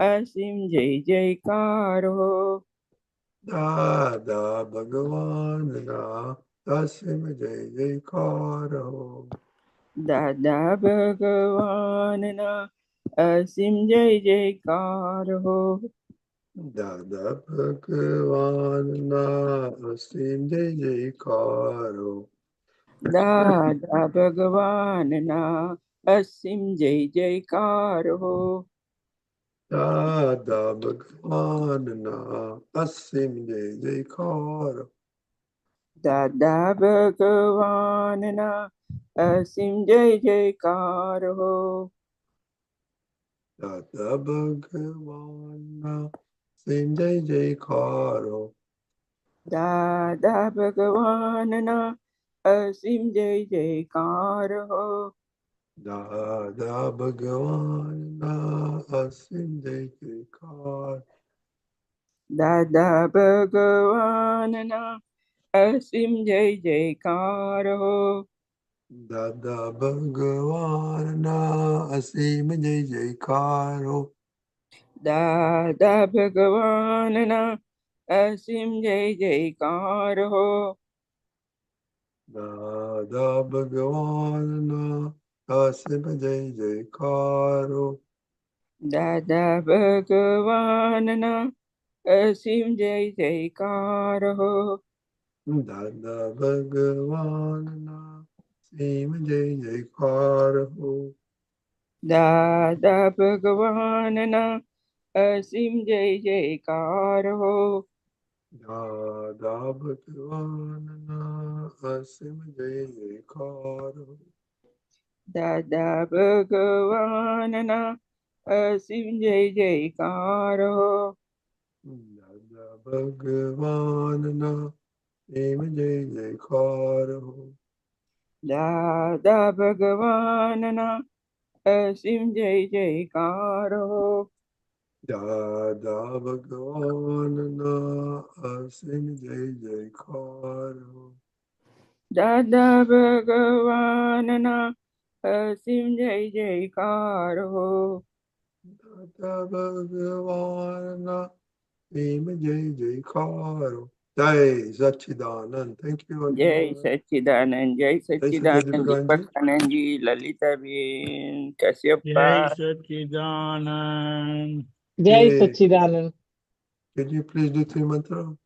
અસીમ જય જયકાર હો. દાદા ભગવાનના અસીમ જય જયકાર હો. દાદા ભગવાનના અસીમ જય જયકાર હો. દાદા ભગવાનના અસીમ જય જયકાર હો. દાદા ભગવાનના અસીમ જય જયકાર હો. દાદા ભગવાનના અસીમ જય જયકાર હો. દાદા ભગવાનના અસીમ જય જયકાર હો. દાદા ભગવાનના અસીમ જય જયકાર હો. દાદા ભગવાનના અસીમ જય જયકાર હો. દાદા ભગવાનના અસીમ જય જયકાર. દાદા ભગવાનના અસીમ જય જયકાર હો. દાદા ભગવાનના અસીમ જય જયકાર હો. દાદા ભગવાનના અસીમ જય જયકાર હો. દાદા ભગવાનના અસીમ જય જયકાર હો. દાદા ભગવાનના અસીમ જય જયકાર હો. દાદા ભગવાનના અસીમ જય જયકાર હો. દાદા ભગવાનના અસીમ જય જયકાર હો. દાદા ભગવાનના અસીમ જય જયકાર હો. દાદા ભગવાનના અસીમ જય જયકાર હો. દાદા ભગવાનના અસીમ જય જયકાર હો. દાદા ભગવાનના અસીમ જય જયકાર હો. દાદા ભગવાનના અસીમ જય જયકાર હો. દાદા ભગવાનના અસીમ જય જયકાર હો. દાદા ભગવાનના અસીમ જય જયકાર હો. જય સચ્ચિદાનંદ. થેન્ક યુ જય everyone. સચ્ચિદાનંદ, જય સચ્ચિદાનંદ, Deepakanandji. દીપકાનંદજી, લલિતાબેન, જય કશ્યપા. સચ્ચિદાનંદ. જય Okay, Sachchidanand. can you please do three mantra?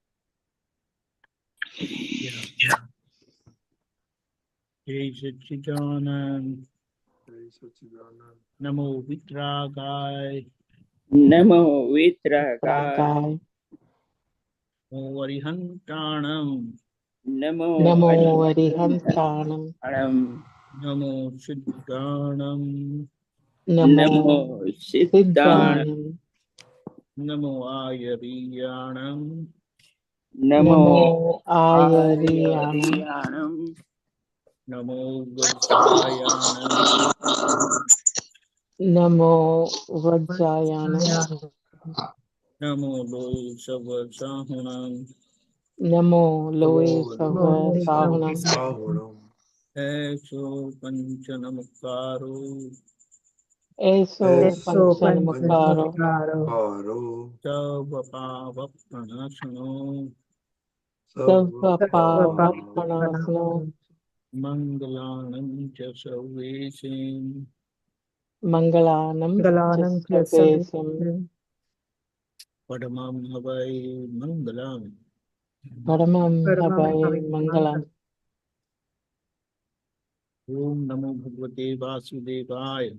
જય સચ્ચિદાનંદ. Jai Sachidanand. નમો વિતરાગાય. નમો વિતરાગાય. પ્રાગાય નમો વરિહંતાણમ. નમો નમો હરિહંતાણમ. હરિહંતાણમ. નમો સિદ્ધાણમ. નમો નમો સિદ્ધાણ. સિદ્ધાણમ. નમો આયરિયાણમ. નમો નમો આયરિયાણમ. આયરિયાણમ. નમો વજ્રાયાણમ. નમો વજ્રાયાણમ. નમો લોય સવ સાહુણમ. નમો Namo લોય સહ સાહુણમ. Sahunam. એસો પંચ નમકારો. એસો પંચનમકારો. Karo. સવ પાવપનાશનો. સર્વ Sarva પાવપનાશનો. મંગલાનં ચ સર્વેષાં. મંગલાનમ ચ સર્વેષાં. પરમં હવૈ મંગલં. પરમં હવૈ મંગલમ. ઓમ નમો ભગવતે વાસુદેવાય.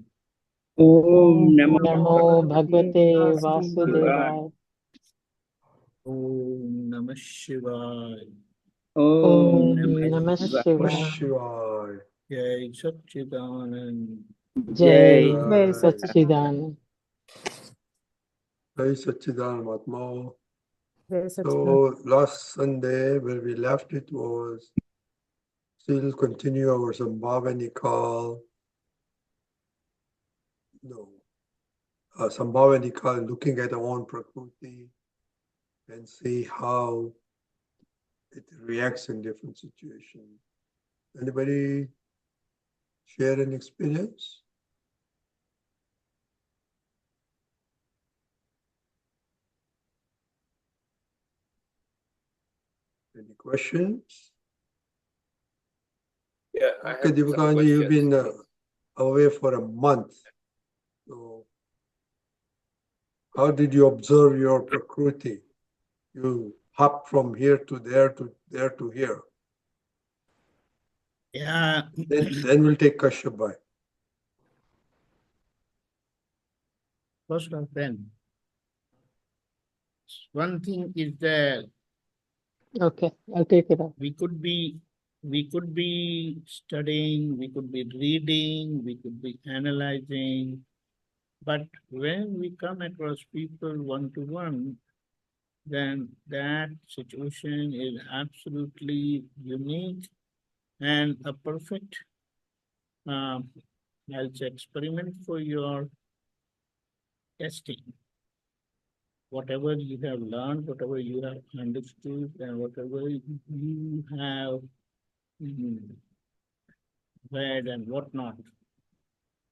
ઓમ નમો નમો ભગવતે શિવાય. વાસુદેવાય. ઓમ નમઃ શિવાય. ઓમ ઓમ નમઃ નમઃ શિવાય. શિવાય. Shivaya. જય સચ્ચિદાનંદ. જય જય સચ્ચિદાનંદ. Jai Sachidanand Mahatma. So last Sunday where we left it was still continue our Shambhav Nikal. No. Shambhav Nikal, looking at our own prakruti and see how it reacts in different situations. Anybody share an experience? Any questions? Yeah, I Okay, have some Deepakanandji, you've questions. been away for a month. So, how did you observe your prakruti? You hop from here to there to there to here. Yeah, Then we'll take Kashyap. first of them. One thing is that Okay, I'll take it up. we could be studying, we could be reading, we could be analyzing, but when we come across people one-to-one, then that situation is absolutely unique and a perfect I'll say experiment for your testing. Whatever you have learned, whatever you have understood, and whatever you have read and whatnot.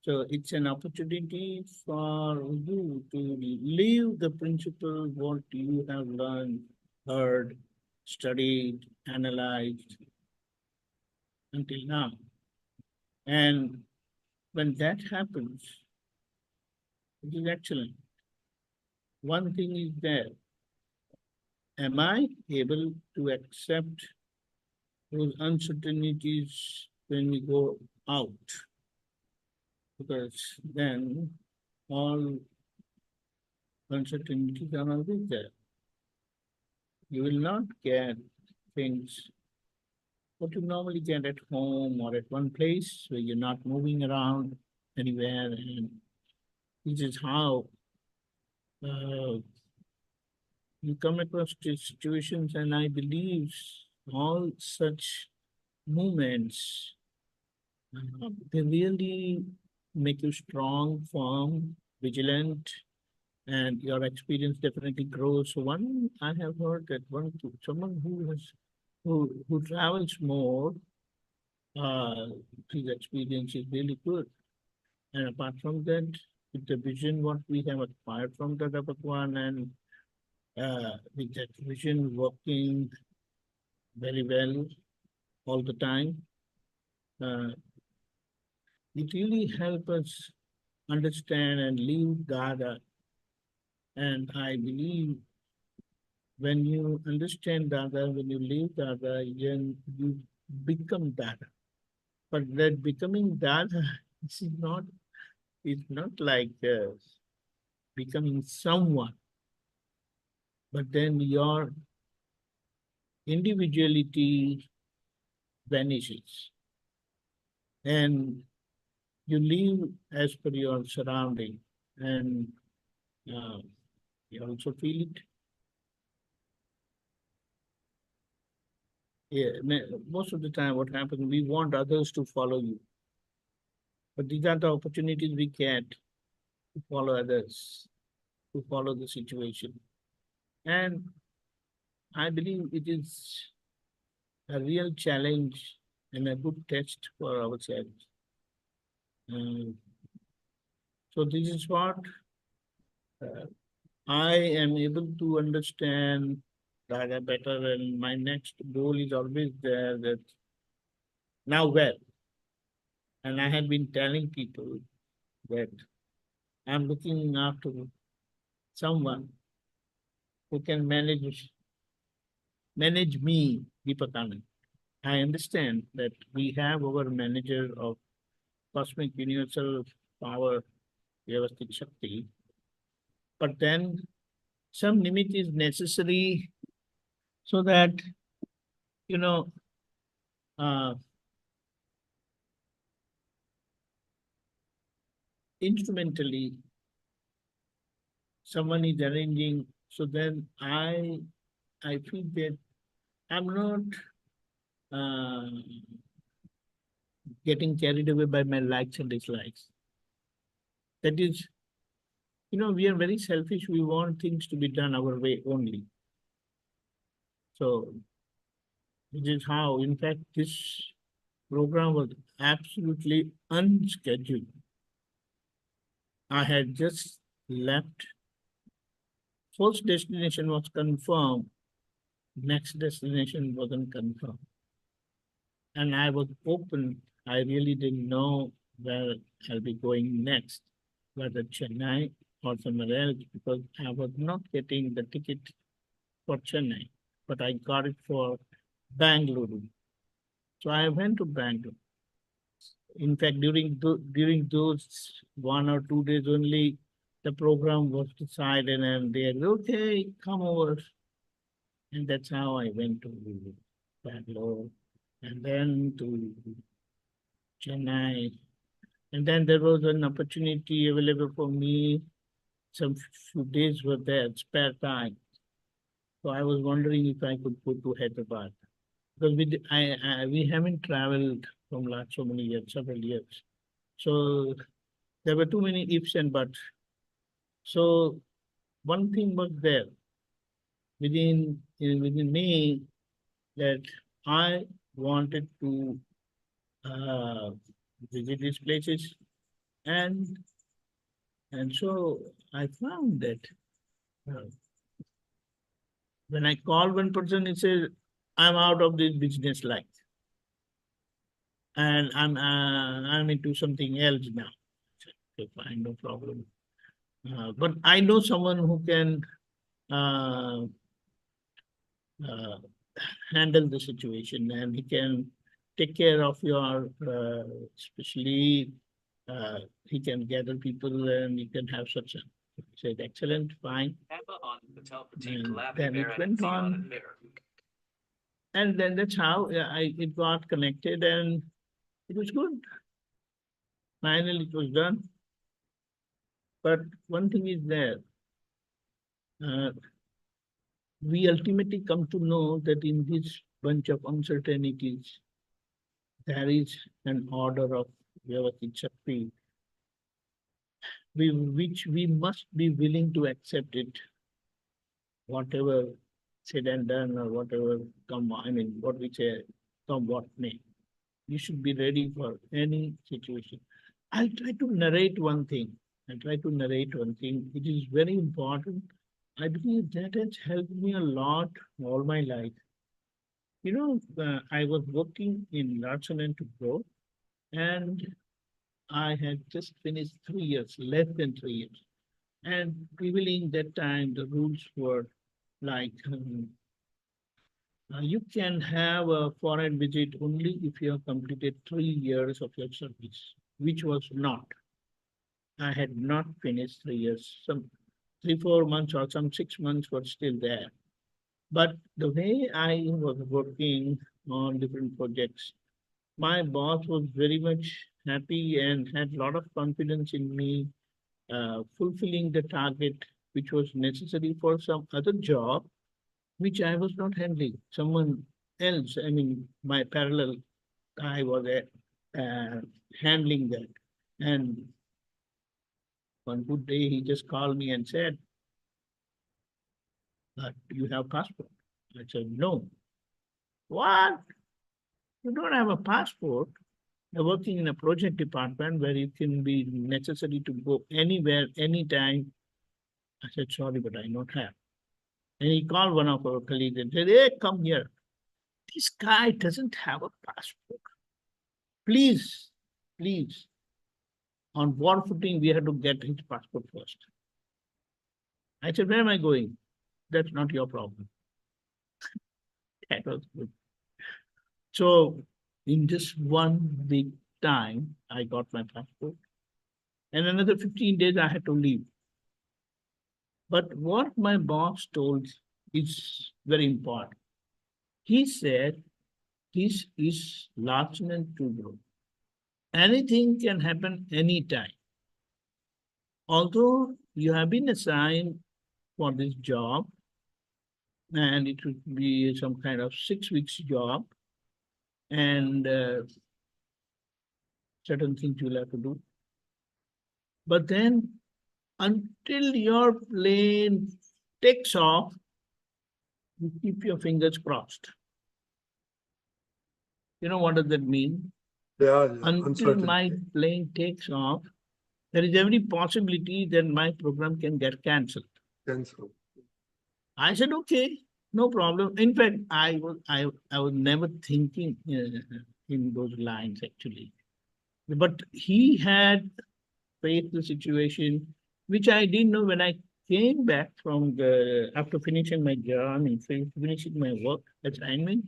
So it's an opportunity for you to live the principle what you have learned, heard, studied, analyzed until now. And when that happens, it is excellent. One thing is there. Am I able to accept those uncertainties when we go out? Because then all uncertainties are always there. You will not get things what you normally get at home or at one place where you're not moving around anywhere. And this is how you come across these situations, and I believe all such movements, they really make you strong, firm, vigilant, and your experience definitely grows. So one, I have heard that someone who travels more, his experience is really good. And apart from that, with the vision what we have acquired from Dada Bhagwan, and with that vision working very well all the time, it really helps us understand and live Dada. And I believe when you understand Dada, when you live Dada, then you become Dada. But that becoming Dada it's not like becoming someone, but then your individuality vanishes and you live as per your surrounding, and you also feel it. Yeah, most of the time what happens, we want others to follow you. But these are the opportunities we get to follow others, to follow the situation. And I believe it is a real challenge and a good test for ourselves. So this is what I am able to understand Dada better, and my next goal is always there, that now where? And I have been telling people that I'm looking after someone who can manage me, Deepakanandji. I understand that we have our manager of cosmic universal power, Vyavasthit Shakti, but then some limit is necessary so that, you know, instrumentally someone is arranging, so then I feel that I'm not getting carried away by my likes and dislikes. That is, we are very selfish. We want things to be done our way only. So this is how, in fact, this program was absolutely unscheduled. I had just left. First destination was confirmed, next destination wasn't confirmed. And I was open. I really didn't know where I'll be going next, whether Chennai or somewhere else, because I was not getting the ticket for Chennai, but I got it for Bangalore. So I went to Bangalore. In fact, during those 1 or 2 days only, the program was decided, and they said, okay, come over. And that's how I went to Bangalore, and then to Chennai. And then there was an opportunity available for me. Some few days were there, spare time. So I was wondering if I could go to Hyderabad. Because we haven't traveled from last so many years, several years. So there were too many ifs and buts. So one thing was there within me, that I wanted to visit these places, and so I found that when I call one person, it says, I'm out of this business life, and I'm into something else now. Okay, fine, no problem. But I know someone who can handle the situation, and he can take care of your, especially he can gather people and you can have such a, said, excellent, fine. And then it went on. And then that's how it got connected, and it was good. Finally, it was done. But one thing is there. We ultimately come to know that in this bunch of uncertainties, there is an order of Vyavasthi Shakti, which we must be willing to accept it, whatever said and done, or whatever come, what we say, come what may. You should be ready for any situation. I'll try to narrate one thing. It is very important. I believe that has helped me a lot all my life. I was working in Larsen and Toubro, and I had just finished 3 years, less than 3 years. And prevailing that time, the rules were like, you can have a foreign visit only if you have completed 3 years of your service, which was not. I had not finished 3 years. Some 3-4 months or some 6 months were still there. But the way I was working on different projects, my boss was very much happy and had a lot of confidence in me fulfilling the target which was necessary for some other job, which I was not handling. Someone else, my parallel guy was handling that. And one good day, he just called me and said, you have passport? I said, no. What? You don't have a passport? You're working in a project department where it can be necessary to go anywhere, anytime. I said, sorry, but I don't have. And he called one of our colleagues and said, hey, come here. This guy doesn't have a passport. Please. On war footing, we have to get his passport first. I said, where am I going? That's not your problem. That was good. So in just 1 week time, I got my passport. And another 15 days, I had to leave. But what my boss told is very important. He said, this is Larsen and Toubro. Anything can happen anytime. Although you have been assigned for this job, and it would be some kind of 6 weeks job, and certain things you'll have to do. But then until your plane takes off, you keep your fingers crossed. You know what does that mean? Yeah, Until my plane takes off, there is every possibility that my program can get cancelled. Cancel. I said, okay, no problem. In fact, I was never thinking in those lines actually. But he had faced the situation, which I didn't know when I came back from after finishing my journey, finishing my work assignment.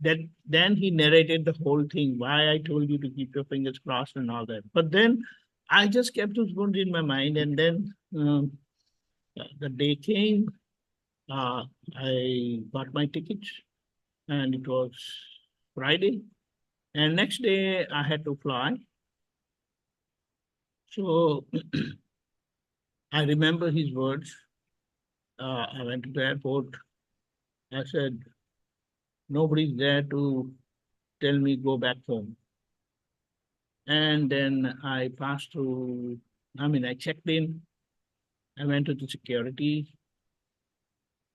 That then he narrated the whole thing, why I told you to keep your fingers crossed and all that. But then I just kept those words in my mind, and then the day came. I got my tickets, and it was Friday. And next day I had to fly. So I remember his words. I went to the airport. I said, nobody's there to tell me go back home. And then I passed through, I checked in. I went to the security.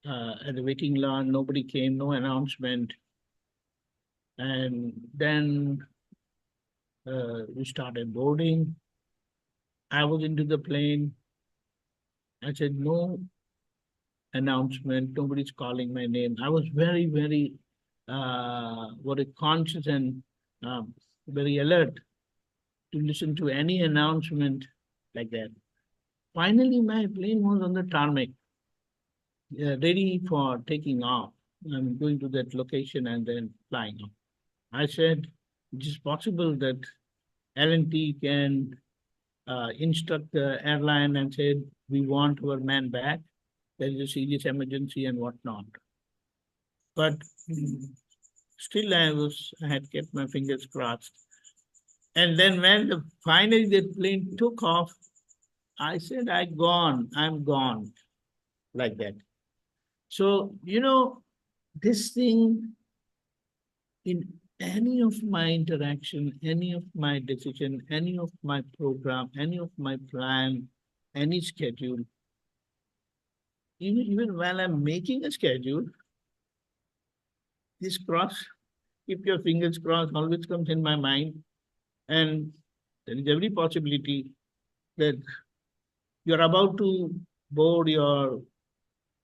At the waiting line, nobody came, no announcement. And then we started boarding. I was into the plane. I said, no announcement, nobody's calling my name. I was very, very conscious and very alert to listen to any announcement like that. Finally, my plane was on the tarmac, ready for taking off. I'm going to that location and then flying off. I said, it is possible that L&T can instruct the airline and said, we want our man back. There is a serious emergency and whatnot. But still I had kept my fingers crossed. And then when finally the plane took off, I said, I'm gone, like that. So, this thing, in any of my interaction, any of my decision, any of my program, any of my plan, any schedule, even while I'm making a schedule, this keep your fingers crossed, always comes in my mind. And there is every possibility that you're about to board your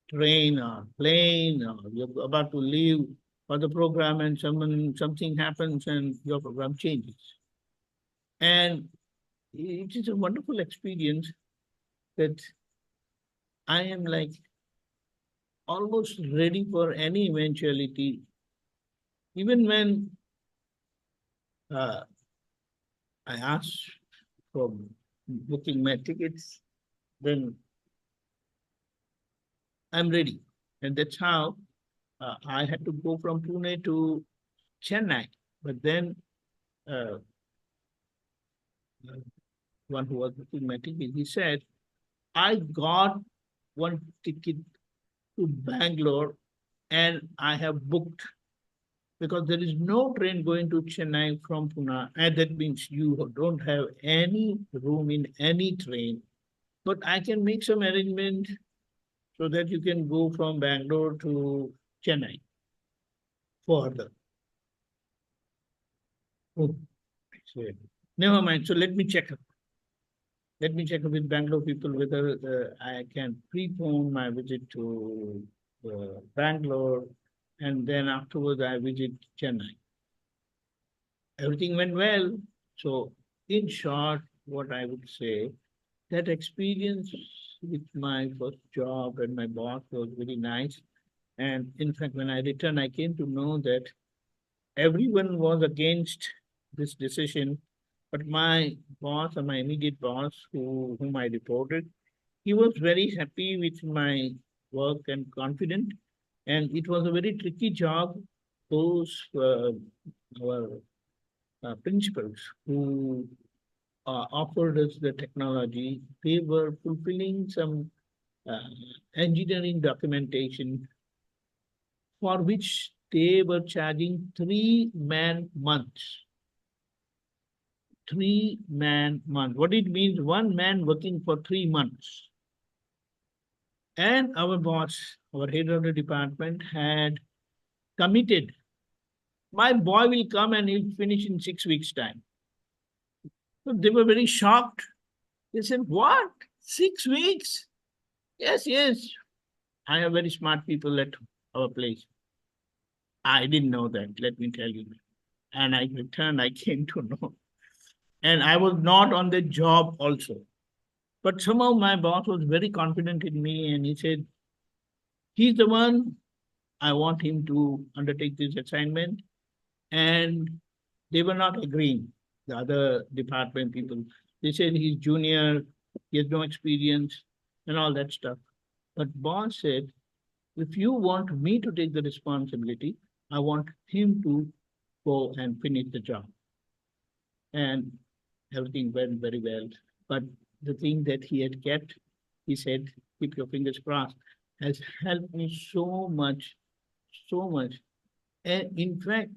train or plane, or you're about to leave for the program, and something happens and your program changes. And it is a wonderful experience that I am like almost ready for any eventuality. Even when I asked for booking my tickets, then I'm ready. And that's how I had to go from Pune to Chennai. But then one who was booking my ticket, he said, I got one ticket to Bangalore and I have booked, because there is no train going to Chennai from Pune, and that means you don't have any room in any train. But I can make some arrangement so that you can go from Bangalore to Chennai further. Oh, never mind. So let me check up. Let me check with Bangalore people whether I can prepone my visit to Bangalore, and then afterwards I visit Chennai. Everything went well. So in short, what I would say, that experience with my first job and my boss was very nice. And in fact, when I returned, I came to know that everyone was against this decision. But my boss, or my immediate boss, whom I reported, he was very happy with my work and confident. And it was a very tricky job. Those were principals who offered us the technology, they were fulfilling some engineering documentation for which they were charging 3-man months. 3-man month. What it means, 1 man working for 3 months. And our boss, our head of the department, had committed, my boy will come and he'll finish in 6 weeks' time. So they were very shocked. They said, what? 6 weeks? Yes, yes. I have very smart people at our place. I didn't know that, let me tell you. And I returned, I came to know. And I was not on the job also. But somehow my boss was very confident in me and he said, he's the one, I want him to undertake this assignment. And they were not agreeing, the other department people. They said he's junior, he has no experience and all that stuff. But boss said, if you want me to take the responsibility, I want him to go and finish the job. And everything went very well. But the thing that he had kept, he said, keep your fingers crossed, has helped me so much, so much. And in fact,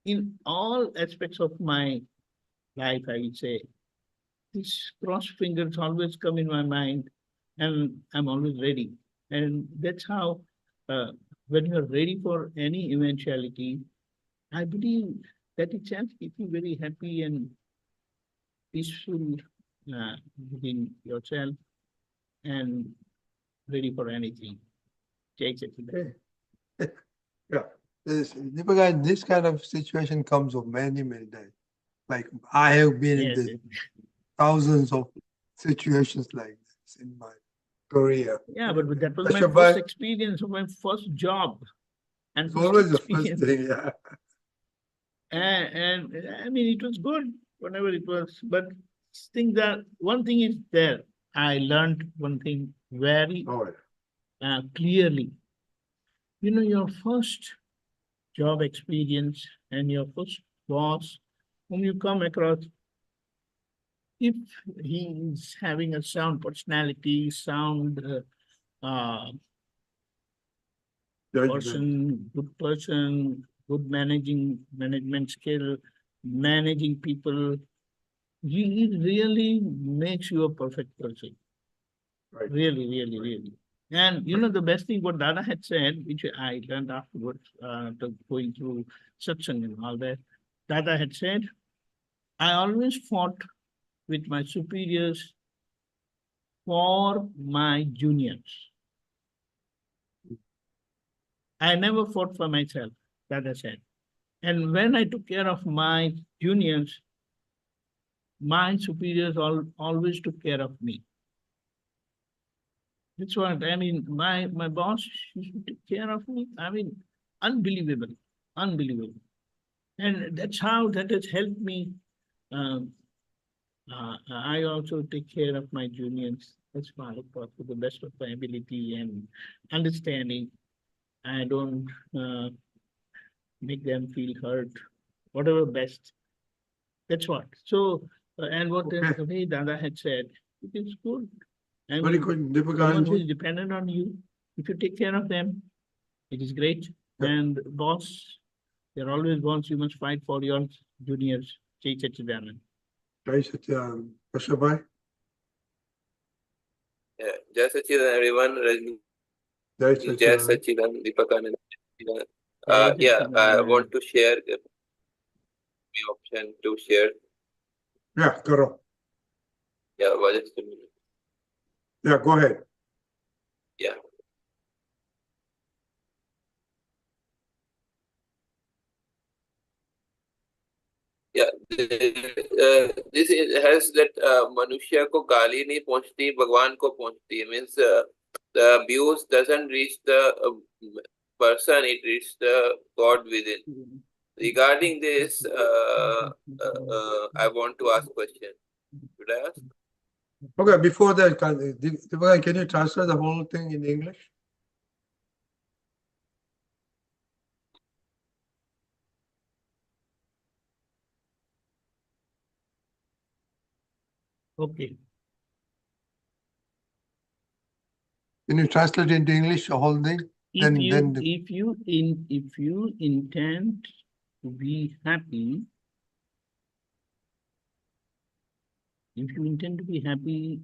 in all aspects of my life, I would say, these cross fingers always come in my mind and I'm always ready. And that's how, when you're ready for any eventuality, I believe that itself keeps you very happy and peaceful within yourself and ready for anything. Takes it. Okay. Yeah. This kind of situation comes of many, many days. Like I have been in Yes, this yes. thousands of situations like this in my career. Yeah, but that was my Ashok first bhai, experience of my first job and it's first always the first experience. thing, yeah. And I mean, it was good, whatever it was. But think that one thing is there. I learned one thing very Oh, yeah. clearly. You know, your first job experience and your first boss, whom you come across, if he is having a sound personality, sound Judgment. good management skill, managing people, he really makes you a perfect person. Right. Really, really, really. And you know, the best thing what Dada had said, which I learned afterwards, going through Satsang and all that, Dada had said, I always fought with my superiors for my juniors. I never fought for myself, Dada said. And when I took care of my juniors, my superiors always took care of me. That's what I mean. My boss used to take care of me. I mean, unbelievable, unbelievable. And that's how that has helped me. Um, I also take care of my juniors. That's why I thought to the best of my ability and understanding. I don't make them feel hurt, whatever best. That's what. So, and what Okay. the way Dada had said, it is good. I Very mean, good, someone who is Deepakanandji. dependent on you, if you take care of them, it is great. Yeah. And boss, there always wants you must fight for your juniors. Jai Sachidanand. Jai Satya, Ashok bhai. Yeah, Jai Sachidan, everyone. Jai Jai Satya. Sachidan, Deepakanandji. Jai Yeah, I Sachidanand. want to share the option to share. Yeah, Karo. Yeah, just a minute. Yeah, go ahead. Yeah. Yeah, this has that मनुष्य को गाली नहीं पहुंचती भगवान को पहुंचती means the abuse doesn't reach the person, it reaches the God within. Regarding this, I want to ask question. Should I ask? Okay, before that, Deepakanandji, can you translate the whole thing in English? Okay. Can you translate into English the whole thing? If you intend to be happy, if you intend to be happy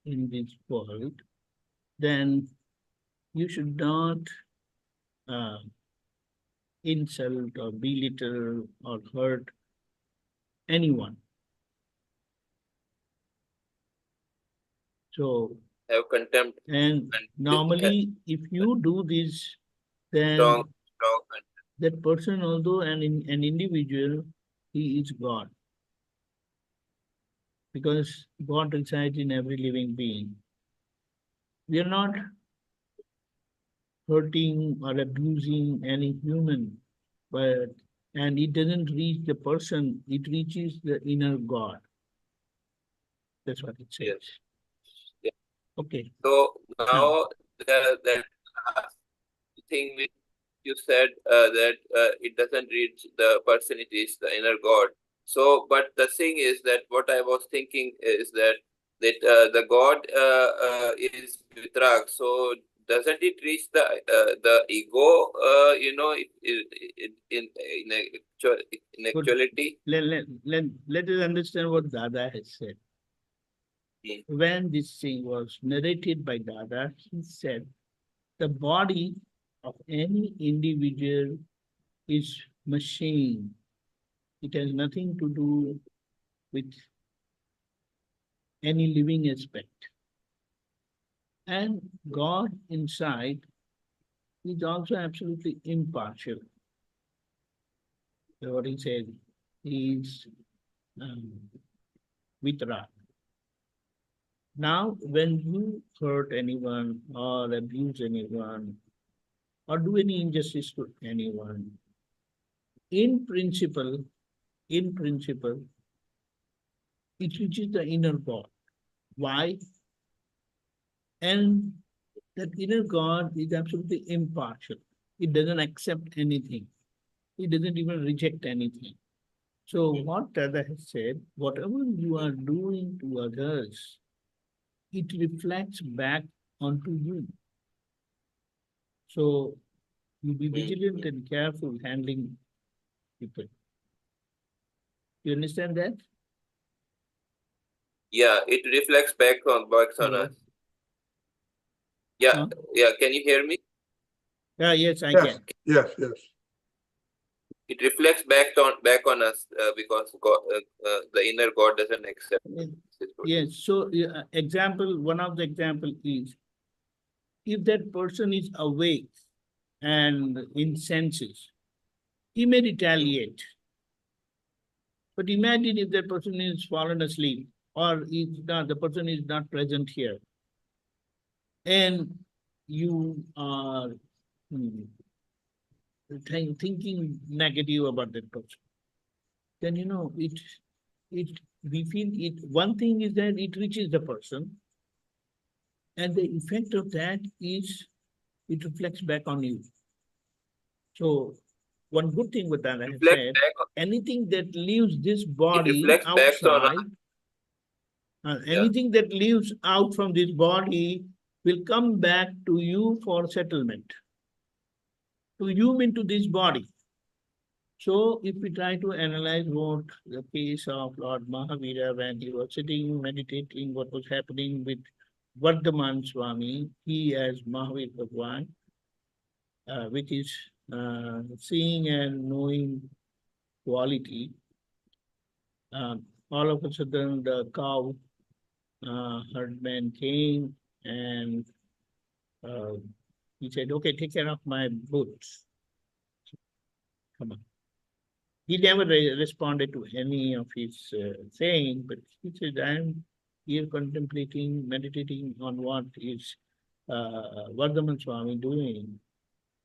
in this world, then you should not insult or belittle or hurt anyone. So have contempt And and normally, if you do this, then strong that person, although an individual, he is God. Because God resides in every living being. We are not hurting or abusing any human, and it doesn't reach the person, it reaches the inner God. That's what it says. Yes. Yeah. Okay. So now that last thing which you said that it doesn't reach the person, it is the inner God. So, but the thing is that what I was thinking is that the God is vitrag. So doesn't it reach the ego? In actuality. Let us understand what Dada has said. When this thing was narrated by Dada, he said, the body of any individual is machine. It has nothing to do with any living aspect. And God inside is also absolutely impartial. So what he said, he is vitra. Now, when you hurt anyone or abuse anyone or do any injustice to anyone, in principle, it reaches the inner God. Why? And that inner God is absolutely impartial. It doesn't accept anything. It doesn't even reject anything. So what Dada has said, whatever you are doing to others, it reflects back onto you. So you be vigilant and careful handling people. You understand that? Yeah, it reflects back on us. Yeah, Huh? yeah. Can you hear me? Yes, I can. Yes. It reflects back on us because God, the inner God doesn't accept. Yes. So one of the example is, if that person is awake and in senses, he may retaliate. But imagine if that person is fallen asleep or the person is not present here, and you are thinking negative about that person, then we feel it. One thing is that it reaches the person, and the effect of that is it reflects back on you. So one good thing with that, I have said, anything that leaves this body outside, anything that leaves out from this body will come back to you for settlement. To you mean to this body. So if we try to analyze what the case of Lord Mahavira, when he was sitting meditating what was happening with Vardhaman Swami, he as Mahavir Bhagwan, which is seeing and knowing quality, all of a sudden the cow herdman came and he said, okay, take care of my boots. Come on. He never responded to any of his saying, but he said, I'm here contemplating, meditating on what is Vardhaman Swami doing.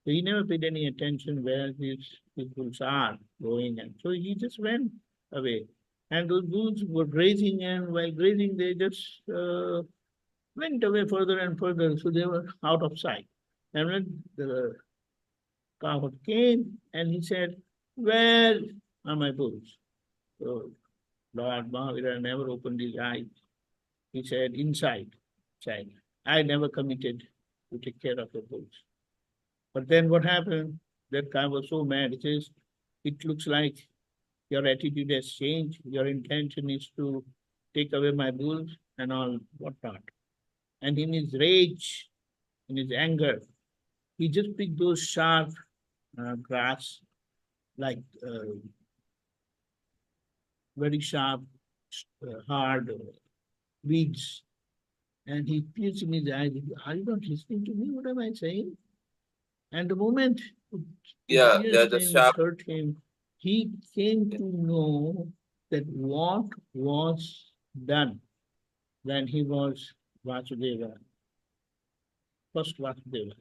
So he never paid any attention where his bulls are going, and so he just went away. And those bulls were grazing, and while grazing, they just went away further and further, so they were out of sight. And when the cowherd came, and he said, where are my bulls? So Lord Mahavira never opened his eyes. He said, inside. I never committed to take care of the bulls. But then what happened? That guy was so mad. He says, it looks like your attitude has changed. Your intention is to take away my bulls and all whatnot. And in his rage, in his anger, he just picked those sharp grass, like very sharp, hard weeds, and he peers in his eyes. Are you not listening to me? What am I saying? And the moment it Yeah, pierced the him, it sharp. hurt him, he came to know that what was done when he was Vasudeva, first Vasudeva,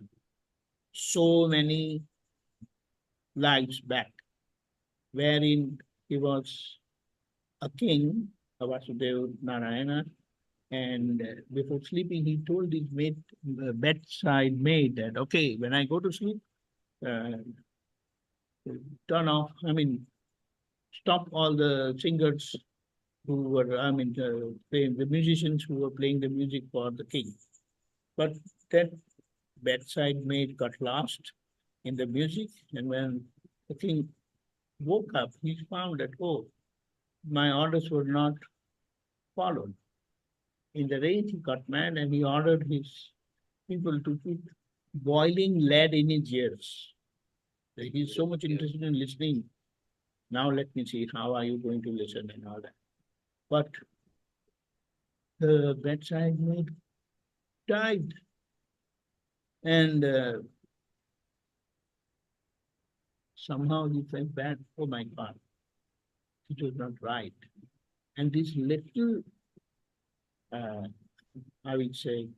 so many lives back, wherein he was a king, a Vasudeva Narayana, and before sleeping, he told his bedside maid that, okay, when I go to sleep, uh, turn off, stop all the singers who were, the musicians who were playing the music for the king. But that bedside maid got lost in the music, and when the king woke up, he found that, oh, my orders were not followed. In the rage, he got mad and he ordered his people to put boiling lead in his ears. He's so much interested in listening. Now let me see, how are you going to listen and all that. But the bedside maid died. And somehow he felt bad. Oh my God, it was not right. And this little, I would say,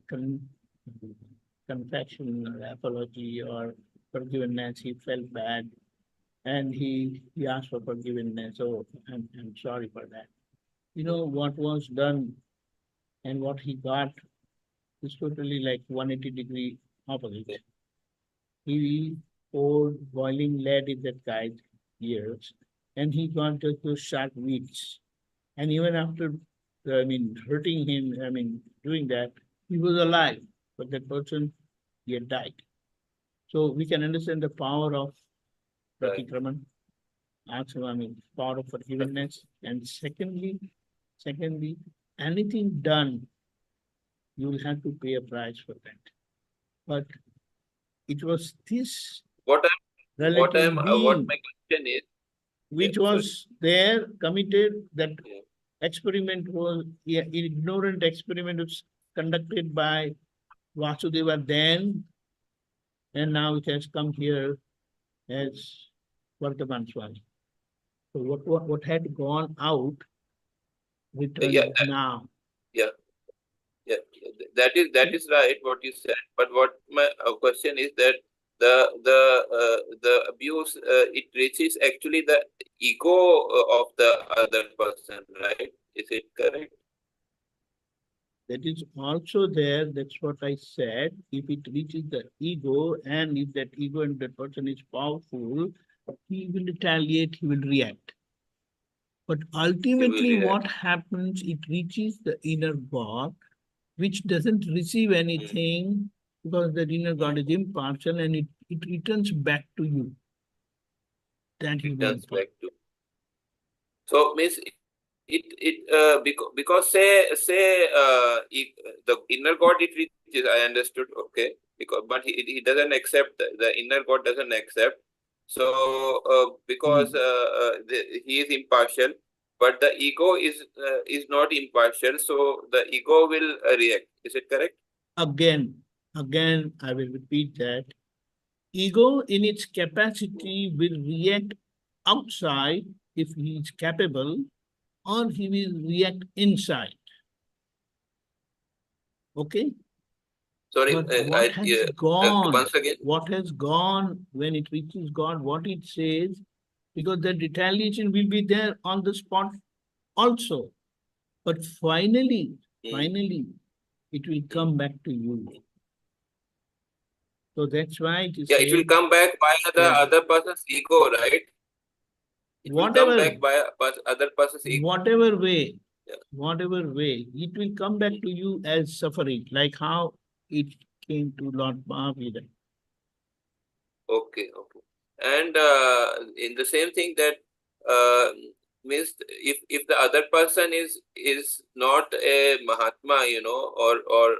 confession or apology or forgiveness, he felt bad. And he asked for forgiveness. Oh, I'm sorry for that. You know, what was done and what he got is totally like 180-degree opposite. He poured boiling lead in that guy's ears, and he got just those sharp weeds. And even after, hurting him, doing that, he was alive, but that person, he had died. So we can understand the power of Pratikraman, power of forgiveness. And secondly, anything done, you will have to pay a price for that. But it was this What relative my being question is, which was there, committed, that experiment was, ignorant experiment was conducted by Vasudeva then, and now it has come here as Vartaman Swami. So what had gone out returns now. Yeah, that is right what you said. But what my question is that the abuse, it reaches actually the ego of the other person, right? Is it correct? That is also there. That's what I said. If it reaches the ego, and if that ego and that person is powerful, he will retaliate, he will react. But ultimately, what happens, it reaches the inner God, which doesn't receive anything, because the inner God is impartial, and it returns back to you. That is Returns back to. So means because say the inner God, it reaches, I understood, okay, because but he doesn't accept, the inner God doesn't accept. So because he is impartial, but the ego is not impartial, so the ego will react. Is it correct? Again, I will repeat that. Ego in its capacity will react outside if he is capable, or he will react inside. Okay? Sorry, but what has gone, once again. What has gone when it reaches God, what it says, because the retaliation will be there on the spot also. But finally, it will come back to you. So that's why it is it will come back by the other person's ego, right? It will come back by other person's ego. Whatever way, it will come back to you as suffering, like how it came to Lord Mahavira. Okay. And in the same thing, that means if the other person is not a Mahatma, or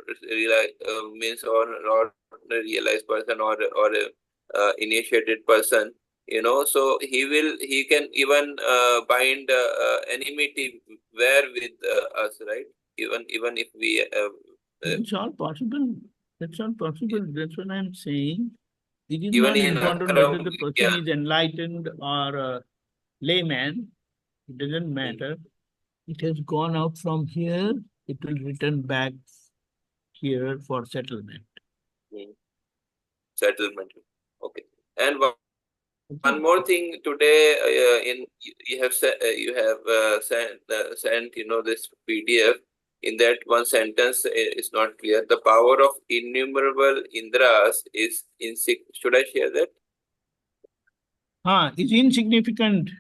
means or a realized person, or a initiated person, so he can even bind enmity where with us, right? Even if we It's all possible. That's all possible. That's what I'm saying. It is Even not in important Akaram, whether the person yeah. is enlightened or a layman. It doesn't matter. It has gone out from here. It will return back here for settlement. Settlement. Okay. And one more thing today, you have sent this PDF. In that one sentence is not clear. The power of innumerable Indras is insignificant. Should I share that? It's insignificant.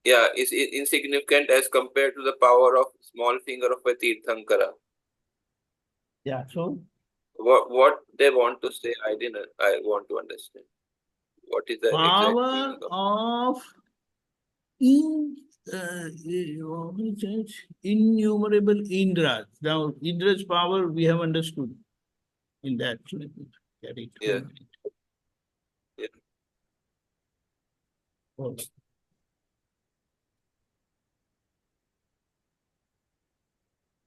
Yeah, is insignificant as compared to the power of small finger of a Tirthankara. Yeah, so What they want to say, I want to understand. What is the exact power meaning of innumerable Indras. Now, Indra's power we have understood in that. Get it. Yeah. Yeah. Oh.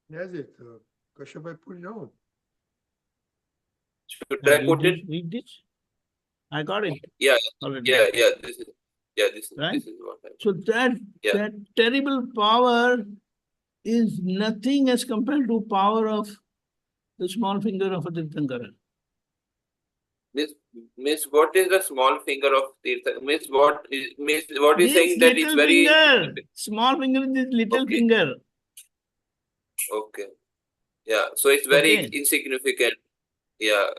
Yes, it. Kashyap, I put it down. Should I put it? Read this. I got it. Yeah, already. yeah. This is Right? this is what I. So that terrible power is nothing as compared to power of the small finger of a Tirthankara. Miss, what is the small finger of Tirtha? Miss, what is saying that it's very finger. Small finger is this little finger. Okay. Yeah, so it's very Okay. insignificant. Yeah,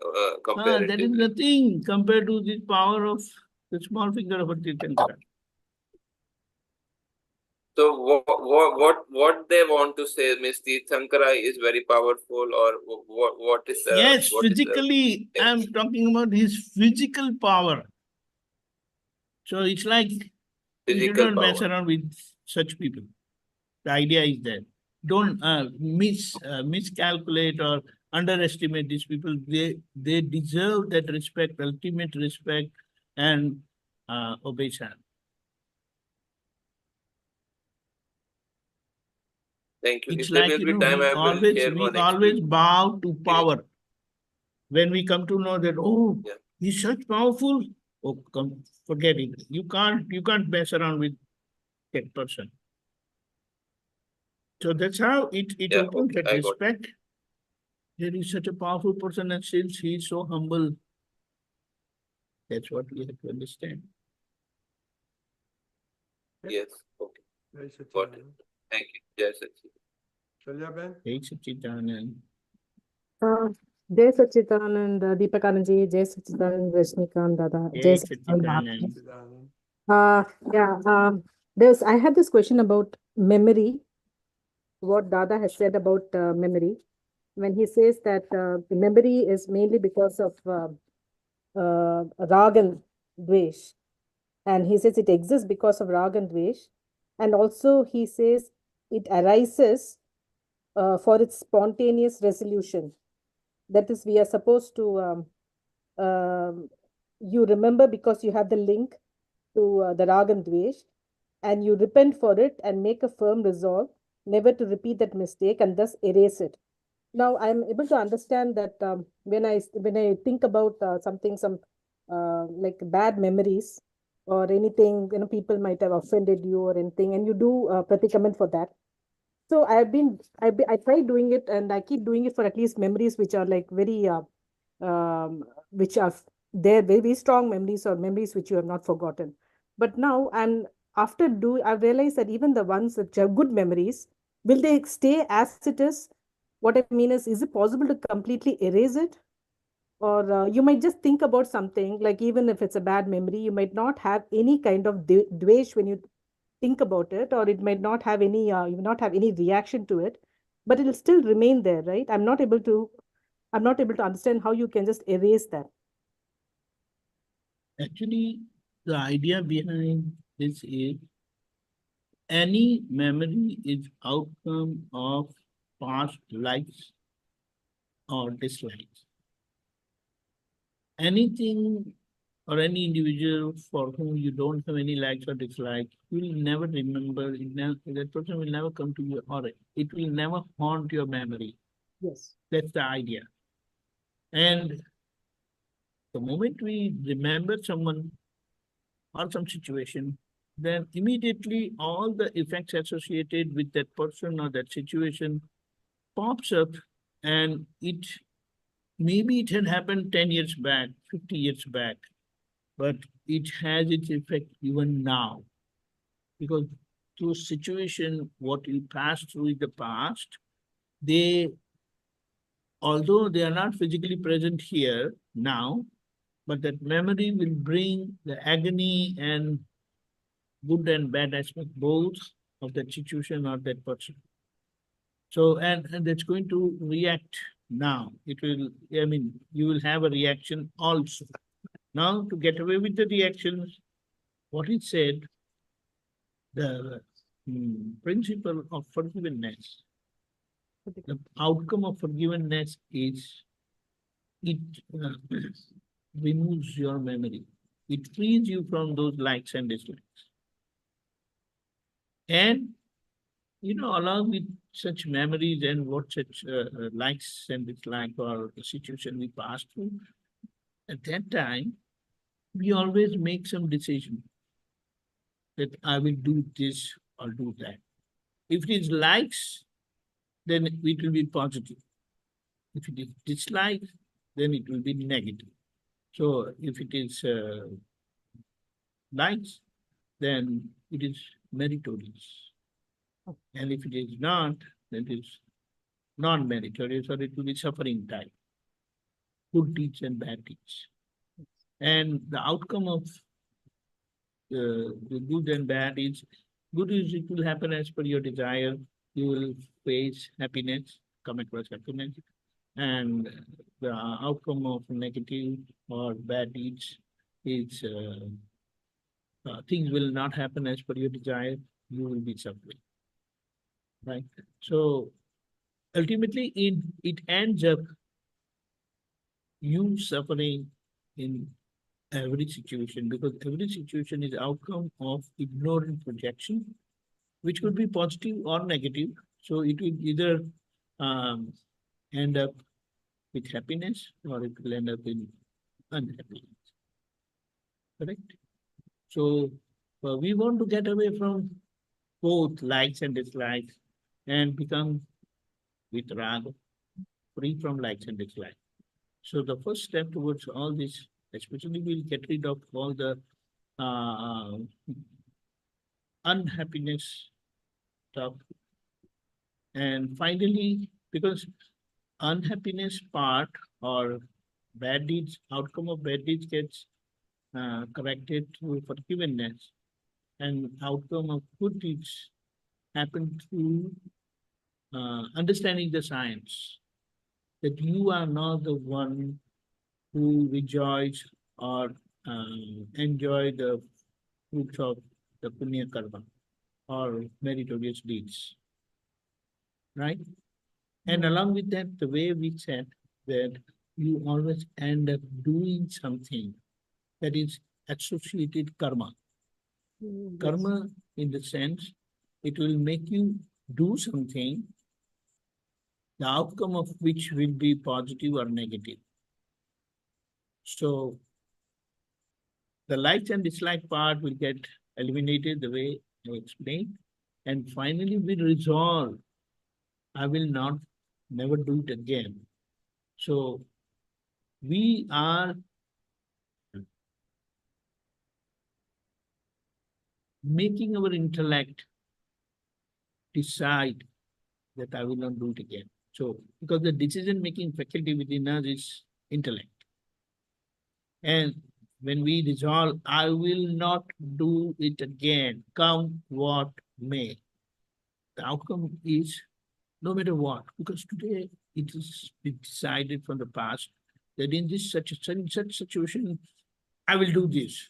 comparatively. That is nothing compared to the power of the small finger of a Tirthankara. So what they want to say, Miss Tirthankara is very powerful, or what is the Yes, what is the- physically, I'm talking about his physical power. So it's like you physical don't mess power? around with such people. The idea is that don't miscalculate or underestimate these people. They deserve that respect, ultimate respect, and obeisance. Thank you. It's If there like, will be time, I will share we one always experience. bow to power. When we come to know that, oh, he's such powerful, oh, come, forget it. You can't mess around with that person. So that's how it opens that I got it. respect. There is such a powerful person, and since he is so humble, that's what we have to understand. Yes. Okay. Jai Got it. Satchidanand. Thank you. Jai Satchidanand. Shalya Ben? Jai Satchidanand. Jai Sachidanand, Deepakanandji, Jai Sachidanand, Rajnikant, Dada. Jai Satchidanand. Satchidanand. I had this question about memory, what Dada has said about memory. When he says that the memory is mainly because of rag and dvesh. And he says it exists because of rag and dvesh. And also he says it arises for its spontaneous resolution. That is, we are supposed to, you remember because you have the link to the rag and dvesh, and you repent for it and make a firm resolve never to repeat that mistake and thus erase it. Now I'm able to understand that when I think about some like bad memories or anything, people might have offended you or anything, and you do pratikaman for that. So I tried doing it, and I keep doing it for at least memories which are like very which are they're very, very strong memories or memories which you have not forgotten. But now I've realized that even the ones that have good memories, will they stay as it is? What I mean is it possible to completely erase it? Or you might just think about something, like even if it's a bad memory, you might not have any kind of dvesh when you think about it, or it might not have any, you will not have any reaction to it, but it'll still remain there, right? I'm not able to understand how you can just erase that. Actually, the idea behind this is any memory is outcome of past likes or dislikes. Anything or any individual for whom you don't have any likes or dislikes, you will never remember, that person will never come to you, or it will never haunt your memory. Yes. That's the idea. And the moment we remember someone or some situation, then immediately all the effects associated with that person or that situation pops up, and maybe it had happened 10 years back, 50 years back, but it has its effect even now. Because those situations, what you passed through in the past, although they are not physically present here now, but that memory will bring the agony and good and bad aspect both of that situation or that person. So, and that's going to react now. It will, you will have a reaction also. Now, to get away with the reactions, what is said, the principle of forgiveness, the outcome of forgiveness is it removes your memory. It frees you from those likes and dislikes. And, along with such memories and what such likes and dislikes or the situation we pass through, at that time, we always make some decision that I will do this or do that. If it is likes, then it will be positive. If it is dislike, then it will be negative. So if it is likes, then it is meritorious. And if it is not, then it is non-meritorious, or it will be suffering type. Good deeds and bad deeds. And the outcome of the good and bad is, good is it will happen as per your desire. You will face happiness, come across happiness. And the outcome of negative or bad deeds is things will not happen as per your desire. You will be suffering. Right? So ultimately, it ends up you suffering in every situation, because every situation is outcome of ignorant projection, which could be positive or negative. So it will either end up with happiness, or it will end up in unhappiness. Correct? So we want to get away from both likes and dislikes and become with raga, free from likes and dislikes. So the first step towards all this, especially we'll get rid of all the unhappiness stuff. And finally, because unhappiness part or bad deeds, outcome of bad deeds gets corrected through forgiveness, and outcome of good deeds happen through understanding the science, that you are not the one who rejoice or enjoy the fruits of the punya karma or meritorious deeds, right? And along with that, the way we said that you always end up doing something that is associated karma. Karma, in the sense, it will make you do something, the outcome of which will be positive or negative. So the likes and dislike part will get eliminated the way I explained. And finally, we resolve, I will never do it again. So we are making our intellect decide that I will not do it again. So, because the decision-making faculty within us is intellect. And when we resolve, I will not do it again, come what may, the outcome is no matter what, because today it is decided from the past that in such situation, I will do this.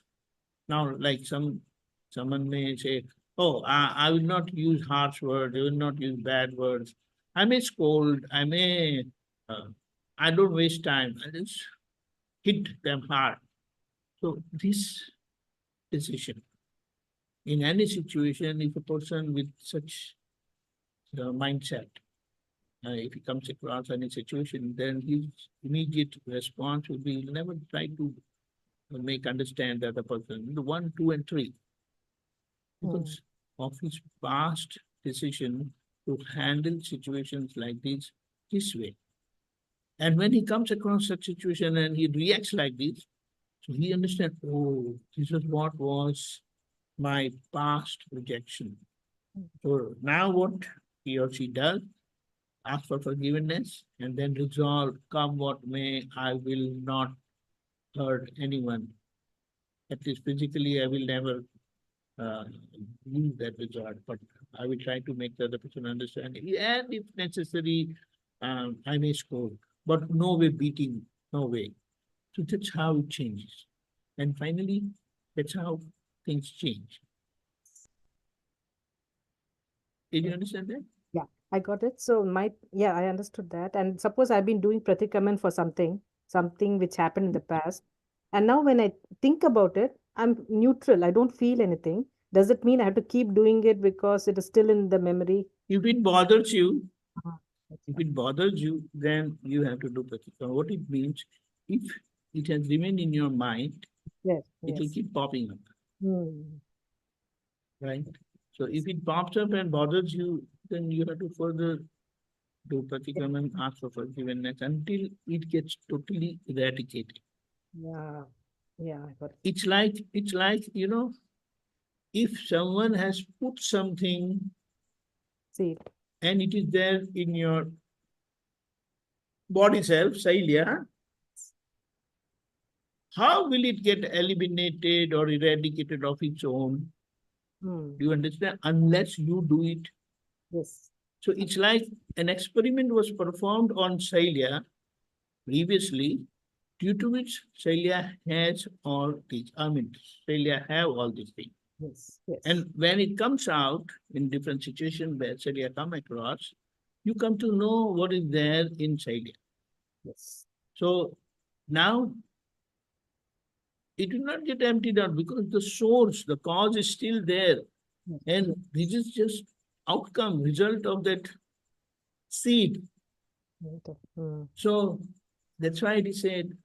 Now, like someone may say, oh, I will not use harsh words, I will not use bad words. I may scold, I don't waste time, I just hit them hard. So this decision, in any situation, if a person with such mindset, if he comes across any situation, then his immediate response will be, he'll never try to make understand the other person, the 1, 2, and 3, because of his past decision to handle situations like this way. And when he comes across such situation and he reacts like this, so he understands, oh, this is what was my past rejection. So now what he or she does, ask for forgiveness and then resolve, come what may, I will not hurt anyone. At least physically, I will never use that resolve, but I will try to make the other person understand. And if necessary, I may scold, but no way beating, no way. So that's how it changes. And finally, that's how things change. Did you understand that? Yeah, I got it. So I understood that. And suppose I've been doing pratikaman for something which happened in the past. And now when I think about it, I'm neutral. I don't feel anything. Does it mean I have to keep doing it because it is still in the memory? If it bothers you, That's then you have to do pratikam. What it means, if it has remained in your mind, yes, it will yes. keep popping up, Hmm. right? So if it pops up and bothers you, then you have to further do pratikam and ask for forgiveness until it gets totally eradicated. Yeah, yeah, I got it. It's like, if someone has put something See, and it is there in your body self, Sailya, how will it get eliminated or eradicated of its own? hmm. Do you understand? Unless you do it. Yes. So it's like an experiment was performed on Sailya previously, due to which Sailya has all these. Sailya have all these things. Yes, yes. And when it comes out in different situations where Sailya come across, you come to know what is there in Sailya. Yes. So now it will not get emptied out because the source, the cause is still there. Yes. And this is just outcome, result of that seed. Hmm. So that's why it is said,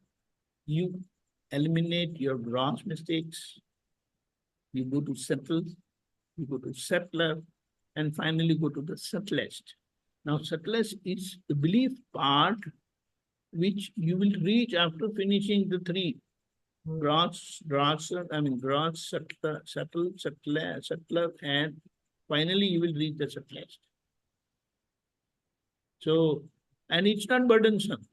you eliminate your gross mistakes, you go to settle, you go to settler, and finally go to the subtlest. Now, subtlest is the belief part which you will reach after finishing the three. Gross, settler, and finally you will reach the subtlest. So, and it's not burdensome.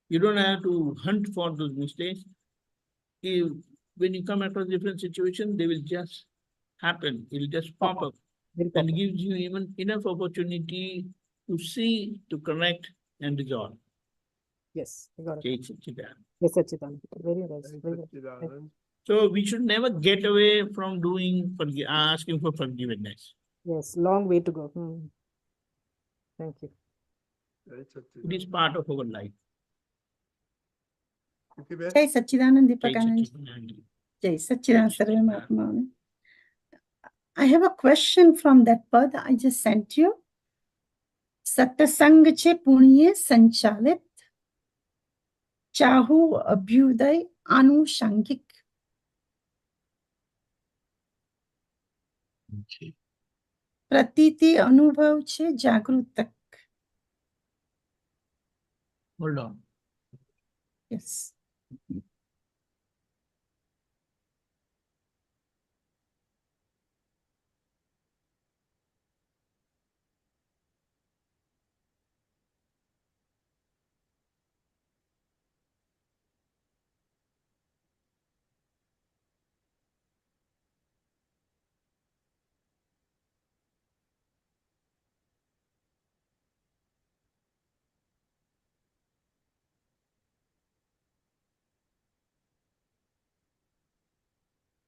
You don't have to hunt for those mistakes. When you come across different situations, they will just happen. It will just pop up. And gives you even enough opportunity to see, to correct, and resolve. Yes, I got it. Okay, Satchidanand. Yes, Satchidanand. Very nice. Thanks, Very good. Satchidanand. So we should never get away from asking for forgiveness. Yes, long way to go. Thank you. Thanks, It is Satchidanand. part of our life. Okay, Ben? Jai Sachidanand Jai Deepakanandji. Satchidanand. Jai Sachidanand Jai Sarve Satchidanand. Mahatma. I have a question from that pad I just sent you. सत्संग छे पुण्य संचालित चाहू अभ्युदय आनुषंगिक प्रतीति अनुभव छे जागृतक. Hold on. Yes.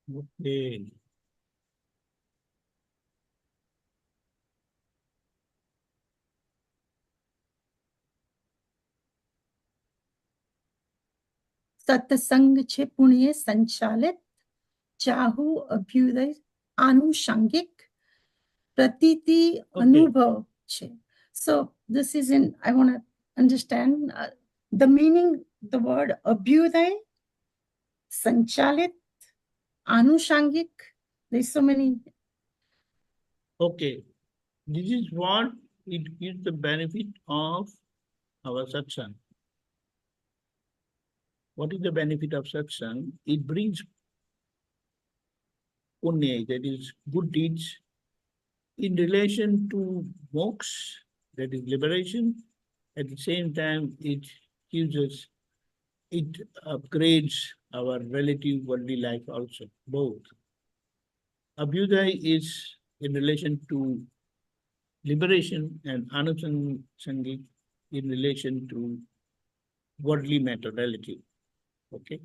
Okay. सत्संग छे पुण्य संचालित Chahu Abhyuday आनुषंगिक pratiti anubhav che. So this is in, I want to understand the meaning, the word abhyuday, sanchalit, anushangik. There's so many. Okay, this is what it gives the benefit of our satsang. What is the benefit of satsang? It brings punya, that is good deeds, in relation to moksha, that is liberation. At the same time, it gives us, it upgrades our relative worldly life also, both. Abhyuday is in relation to liberation and anusangik in relation to worldly matter, relative. Okay.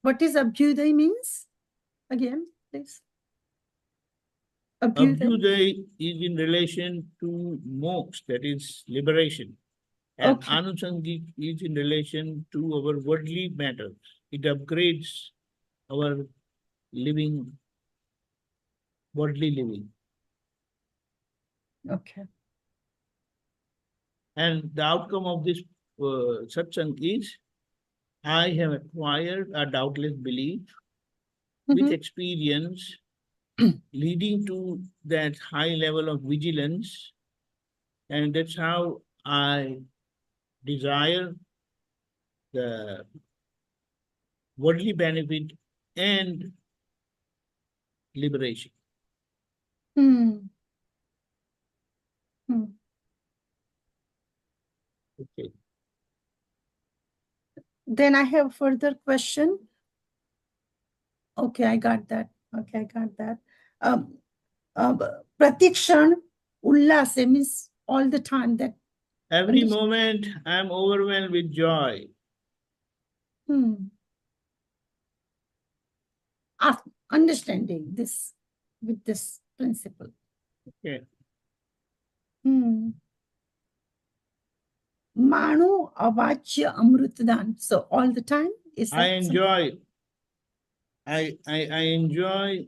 What is abhyuday means? Again, please. Abhyuday is in relation to moksha, that is liberation. And Okay. anusangik is in relation to our worldly matters. It upgrades our living, worldly living. Okay. And the outcome of this satsang is, I have acquired a doubtless belief with experience leading to that high level of vigilance. And that's how I desire the worldly benefit and liberation. Okay. Then I have further question. Okay, I got that. Okay, I got that. Pratikshan ullase means all the time, that Every moment I'm overwhelmed with joy. Understanding this with this principle. Okay. Manu avachya amrutdan. So all the time is I that enjoy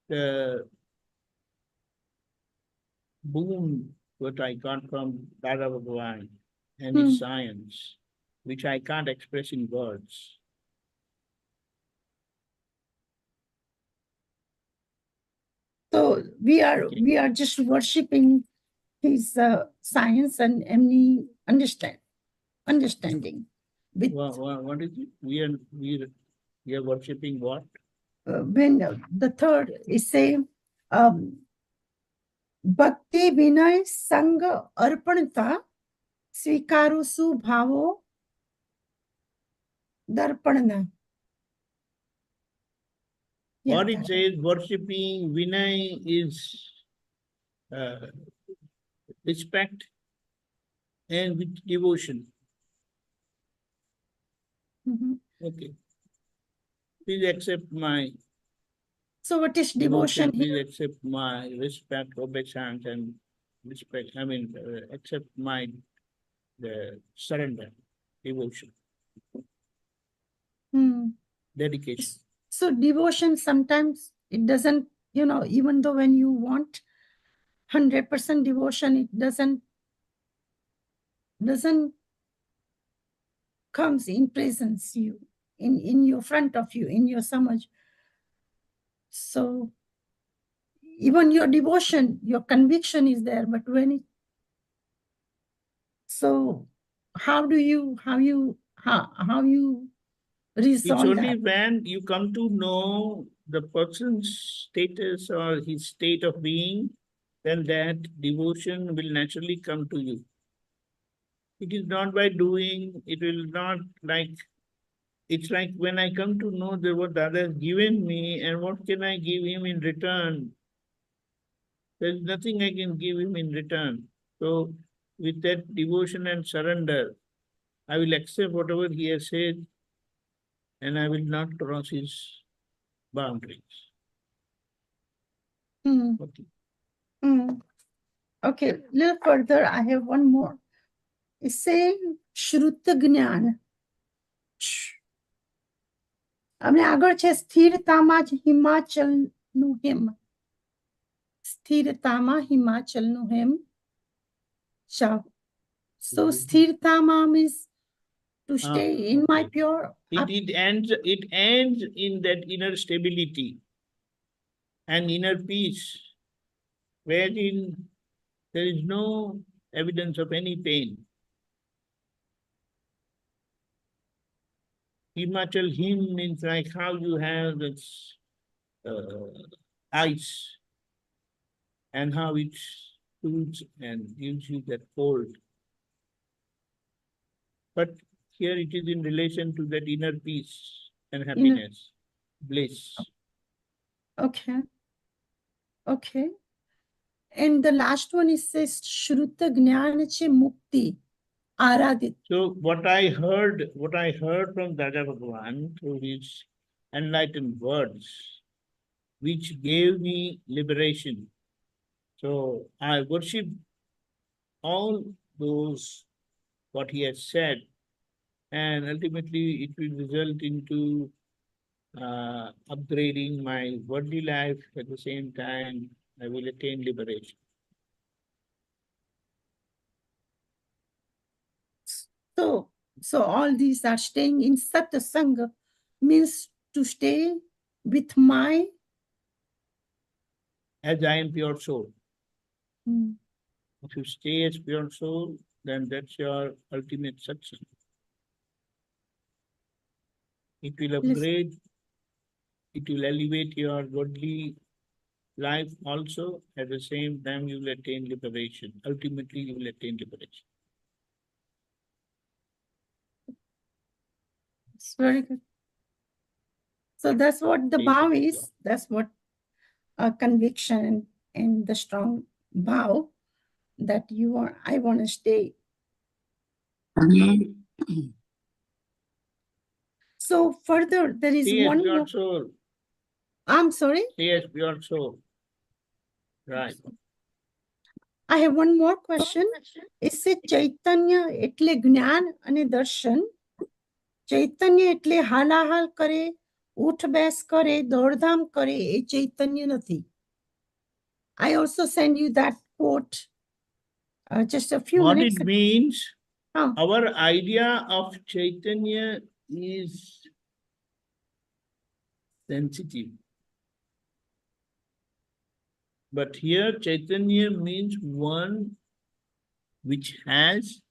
the boon what I got from Dada Bhagwan and his science, which I can't express in words. So we are just worshipping his science and any understanding. With, what is it? We are worshipping what? When the third is saying Bhakti Vinay Sangha Arpanita Swikaru Subhavo Darpanana. What it says, worshipping Vinay is respect and with devotion. Okay. Please accept my So what is devotion? Please accept my respect, obeisance, and respect. I mean, accept my surrender, devotion, dedication. So devotion, sometimes it doesn't, even though when you want 100% devotion, it doesn't comes in presence you, in your front of you, in your samaj. So even your devotion, your conviction is there, but when it, so how you resolve It's only that? when you come to know the person's status or his state of being, then that devotion will naturally come to you. It is not by doing, it will not like, it's like when I come to know that what Dada has given me and what can I give him in return. There's nothing I can give him in return. So with that devotion and surrender, I will accept whatever he has said and I will not cross his boundaries. Okay. Okay, a little further, I have one more. It's saying Shruta Gnan. અને આગળ છે સ્થિરતામાં જ હિમાચલનું હિમ. સ્થિરતામાં હિમાચલનું હિમ. So સ્થિરતામાં means to stay in my pure. It ends in that inner stability and inner peace, wherein there is no evidence of any pain. Himachal him means like how you have this ice and how it cools and gives you that cold. But here it is in relation to that inner peace and happiness, bliss. Okay. Okay. And the last one is says Shruta Jnana che Mukti Aradit. So what I heard from Dada Bhagwan through his enlightened words, which gave me liberation. So I worship all those what he has said, and ultimately it will result into upgrading my worldly life. At the same time, I will attain liberation. So all these are staying in Satsang means to stay with my. As I am pure soul. Hmm. If you stay as pure soul, then that's your ultimate satsang. It will upgrade, it will elevate your worldly life also. At the same time, you will attain liberation. Ultimately, you will attain liberation. It's very good. So that's what the vow is. That's what conviction and the strong vow that I want to stay. So further, there is Stay as one pure more. soul. I'm sorry? Stay as pure soul. Right. I have one more question. It says Chaitanya એટલે જ્ઞાન અને દર્શન. ચૈતન્ય એટલે હાલાહાલ કરે, ઉઠ બેસ કરે, દોડધામ કરે, એ ચૈતન્ય નથી. I also send you that quote just a few What minutes it ago. means, our idea of Chaitanya is sensitive. But here Chaitanya means one which has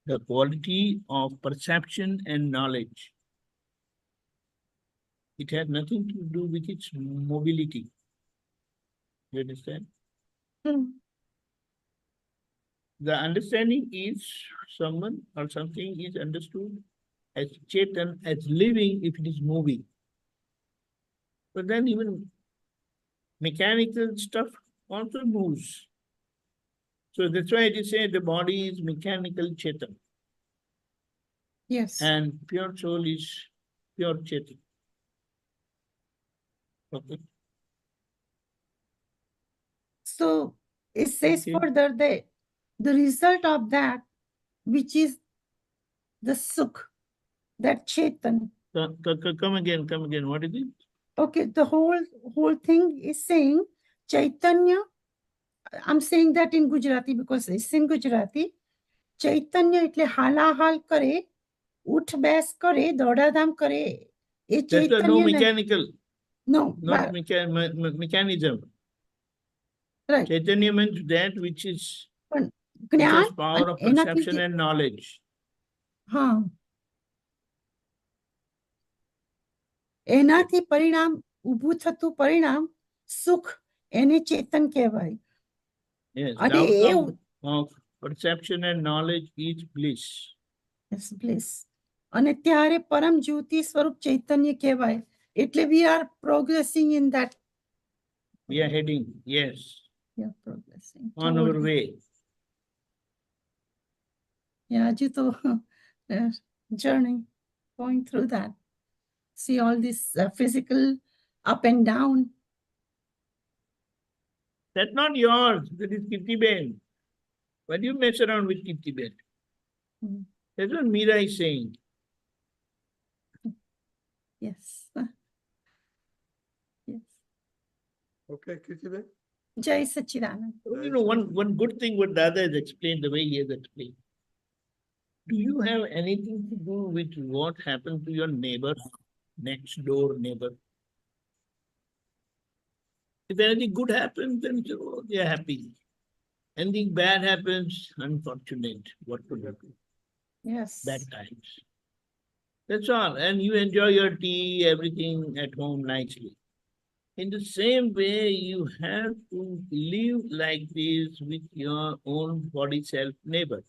the quality of perception and knowledge. It has nothing to do with its mobility. You understand? The understanding is someone or something is understood as Chaitan, as living if it is moving. But then even mechanical stuff also moves. So that's why it is said the body is mechanical Chaitan. Yes. And pure soul is pure Chaitan. Okay. So it says further that the result of that, which is the sukh, that Chaitan. Come again. What is it? Okay, the whole thing is saying Chaitanya. I'm saying that in Gujarati because it's in Gujarati. Chaitanya એટલે હાલાહાલ કરે, ઉઠ બેસ કરે, દોડાધામ કરે. That's no mechanical. No. Not mechanism. Right. Chaitanya means that which is which has power of perception and knowledge. એનાથી પરિણામ ઊભું થતું પરિણામ સુખ એને ચેતન કહેવાય. Yes, the outcome of perception and knowledge is bliss. Yes, bliss. અને ત્યારે પરમ જ્યોતિ સ્વરૂપ ચૈતન્ય કહેવાય. એટલે we are progressing in that. We are heading, yes. We are progressing on our way. Yeah, Jito, journey, going through that. See all this physical up and down. That's not yours. That is Kirti Ben. Why do you mess around with Kirti Ben? That's what Meera is saying. Yes. Yes. Okay, Kirti? Jai Sachidanand. You know, one good thing what Dada has explained, the way he has explained. Do you have anything to do with what happened to your neighbor, next door neighbor? If anything good happens, then they are happy. Anything bad happens, unfortunate. What could happen? Yes. Bad times. That's all. And you enjoy your tea, everything at home nicely. In the same way, you have to live like this with your own body self neighbor.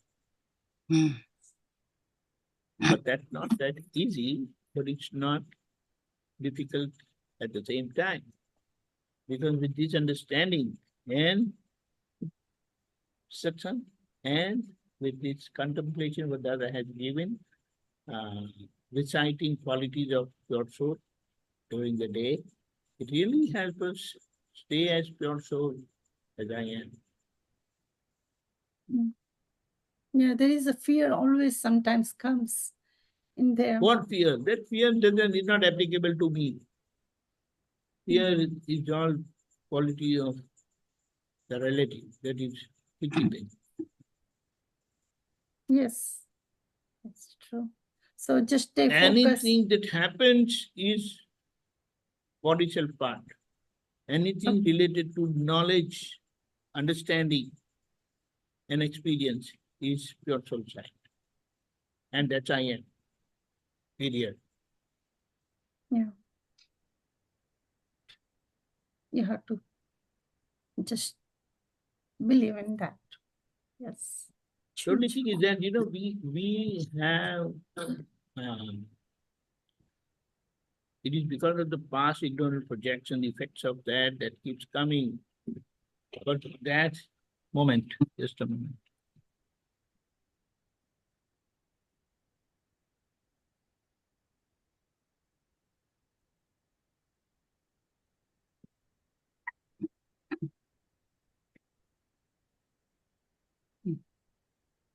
But that's not that easy, but it's not difficult at the same time. Because with this understanding and satsang and with this contemplation what Dada has given, reciting qualities of pure soul during the day, it really helps us stay as pure soul as I am. Yeah, there is a fear always sometimes comes in there. What fear? That fear is not applicable to me. Fear is all quality of the relative, that is keeping. Yes, that's true. So just stay focused. Anything that happens is body self part. Anything related to knowledge, understanding, and experience is pure soul side. And that's I am. Period. Yeah. You have to just believe in that. Yes. The only thing is that, you know, we have, it is because of the past ignorant projection, effects of that keeps coming. But that moment, just a moment.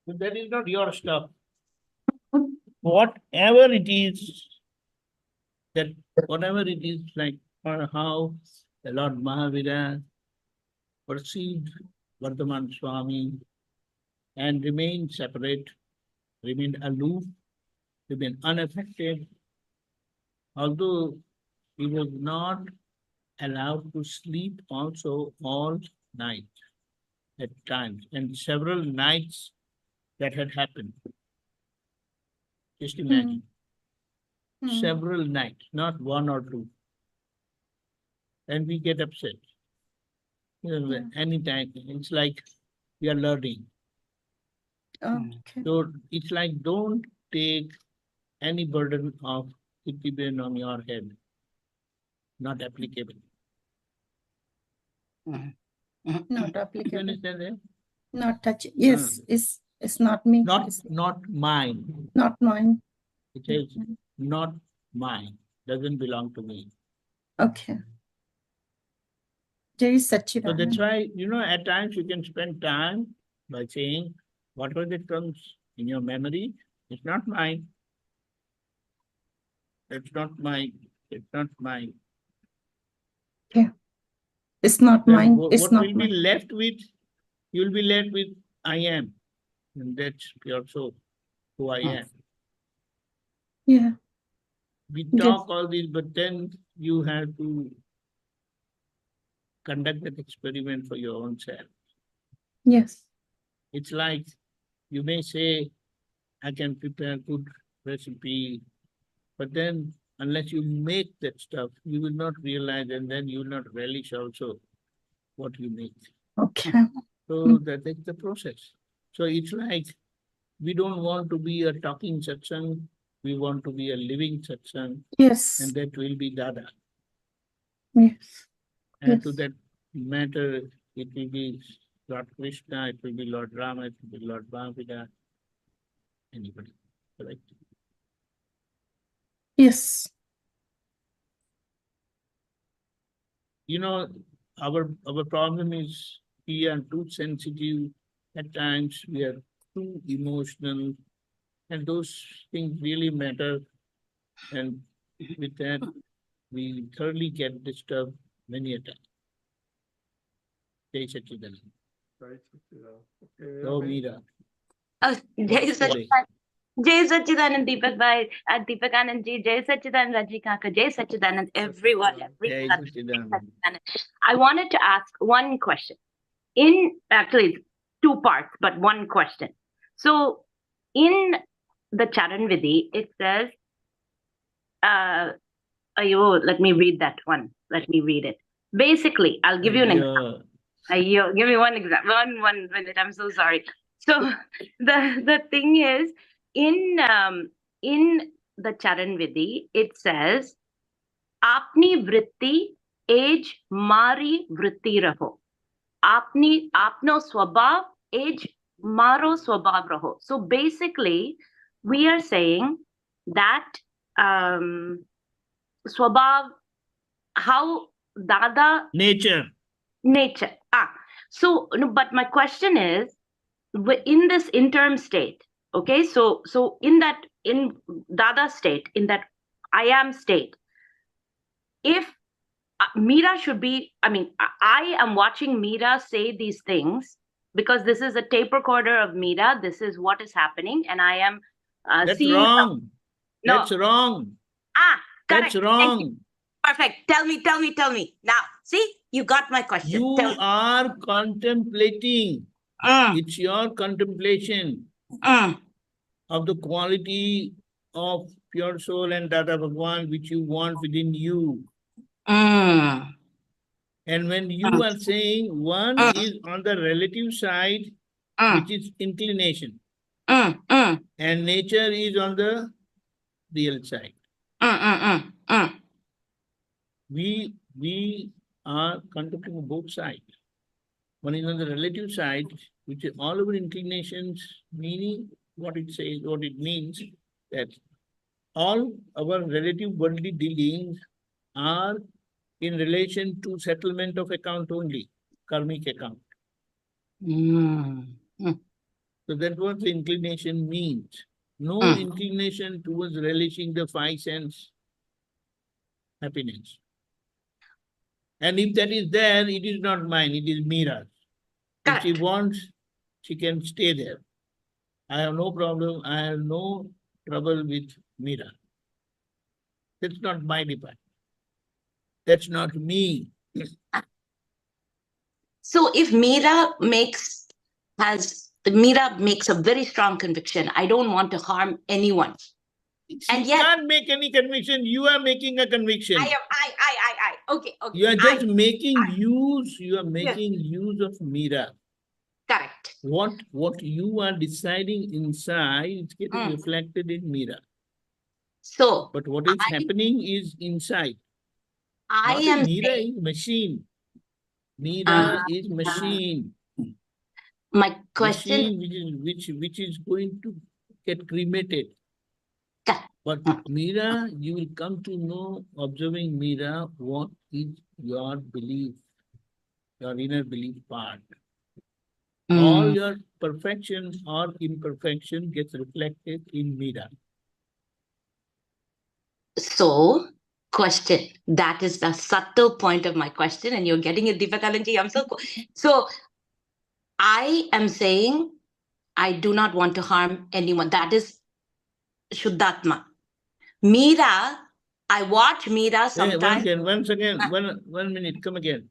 But that is not your stuff. Whatever it is, like how the Lord Mahavira perceived Vardhaman Swami and remained separate, remained aloof, remained unaffected, although he was not allowed to sleep also all night at times, and several nights that had happened. Just imagine. Several nights, not one or two. And we get upset. You know, anytime. It's like we are learning. Okay. So it's like don't take any burden of Itibin on your head. Not applicable. Not applicable. You understand that? Not touch. Yes, it's not me. Not mine. Not mine. It is not mine. Doesn't belong to me. Okay. Jai So Sachidanand. that's why, you know, at times you can spend time by saying, whatever that comes in your memory, it's not mine. It's not mine. It's not mine. Okay. It's not Then mine. what It's not will be mine. left with, you'll be left with I am. And that's pure soul, who I am. Yeah. We talk all this, but then you have to conduct that experiment for your own self. Yes. It's like you may say, I can prepare good recipe, but then unless you make that stuff, you will not realize, and then you will not relish also what you make. Okay. So that's the process. So it's like we don't want to be a talking satsang, we want to be a living satsang. Yes. And that will be Dada. Yes. And to that matter, it will be Lord Krishna, it will be Lord Rama, it will be Lord Mahavira, anybody. Correct? Yes. You know, our problem is we are too sensitive. At times we are too emotional, and those things really matter. And With that, we thoroughly get disturbed many a time. Jai Sachidanand. Right. Okay. Oh, Meera. Oh, Jai What's today? Sachidanand. Jai Sachidanand, Deepak Bhai, Deepakanandji, Jai Sachidanand, Raji Kaka, Jai Sachidanand, everyone, Jai everyone. Sachidanand. I wanted to ask one question. Actually, it's two parts, but one question. So, in the Charan Vidhi, it says, let me read that one. Let me read it. Basically, I'll give you an example. Give me one example. One minute. I'm so sorry. So the thing is, in the Charan Vidhi, it says, "Apni vritti age mari vritti raho. Apno swabhav age maro swabhav raho." So basically, we are saying that swabhav, how Dada Nature. So no, but my question is, in this interim state, okay, so in Dada state, in that I am state, if Meera should be, I am watching Meera say these things because this is a tape recorder of Meera. This is what is happening, and I am That's seeing. wrong. No. That's wrong. Correct. That's wrong. Perfect. Tell me. Now, see, you got my question. You are contemplating. It's your contemplation of the quality of pure soul and Dada Bhagwan which you want within you. And when you are saying one is on the relative side, which is inclination, and nature is on the real side. We are contemplating both sides. One is on the relative side, which is all our inclinations, meaning what it says, what it means, that all our relative worldly dealings are in relation to settlement of account only, karmic account. So that's what the inclination means. No inclination towards relishing the five sense happiness. And if that is there, it is not mine, it is Meera's. If she wants, she can stay there. I have no problem, I have no trouble with Meera. That's not my department. That's not me. So if Meera makes a very strong conviction, I don't want to harm anyone. She can't make any conviction, you are making a conviction. Okay. You are just making use, use of Meera. Correct. What you are deciding inside is getting reflected in Meera. So, but what is happening is inside. Meera is machine. Meera is machine. My question, machine which is going to get cremated. But Meera, you will come to know, observing Meera, what is your belief, your inner belief part. All your perfection or imperfection gets reflected in Meera. So, question. That is the subtle point of my question, and you're getting it, Deepakanandji. I'm so cool. So, I am saying I do not want to harm anyone. That is Shuddhatma. Meera, I watch Meera sometimes. Hey, once again, 1 minute, come again.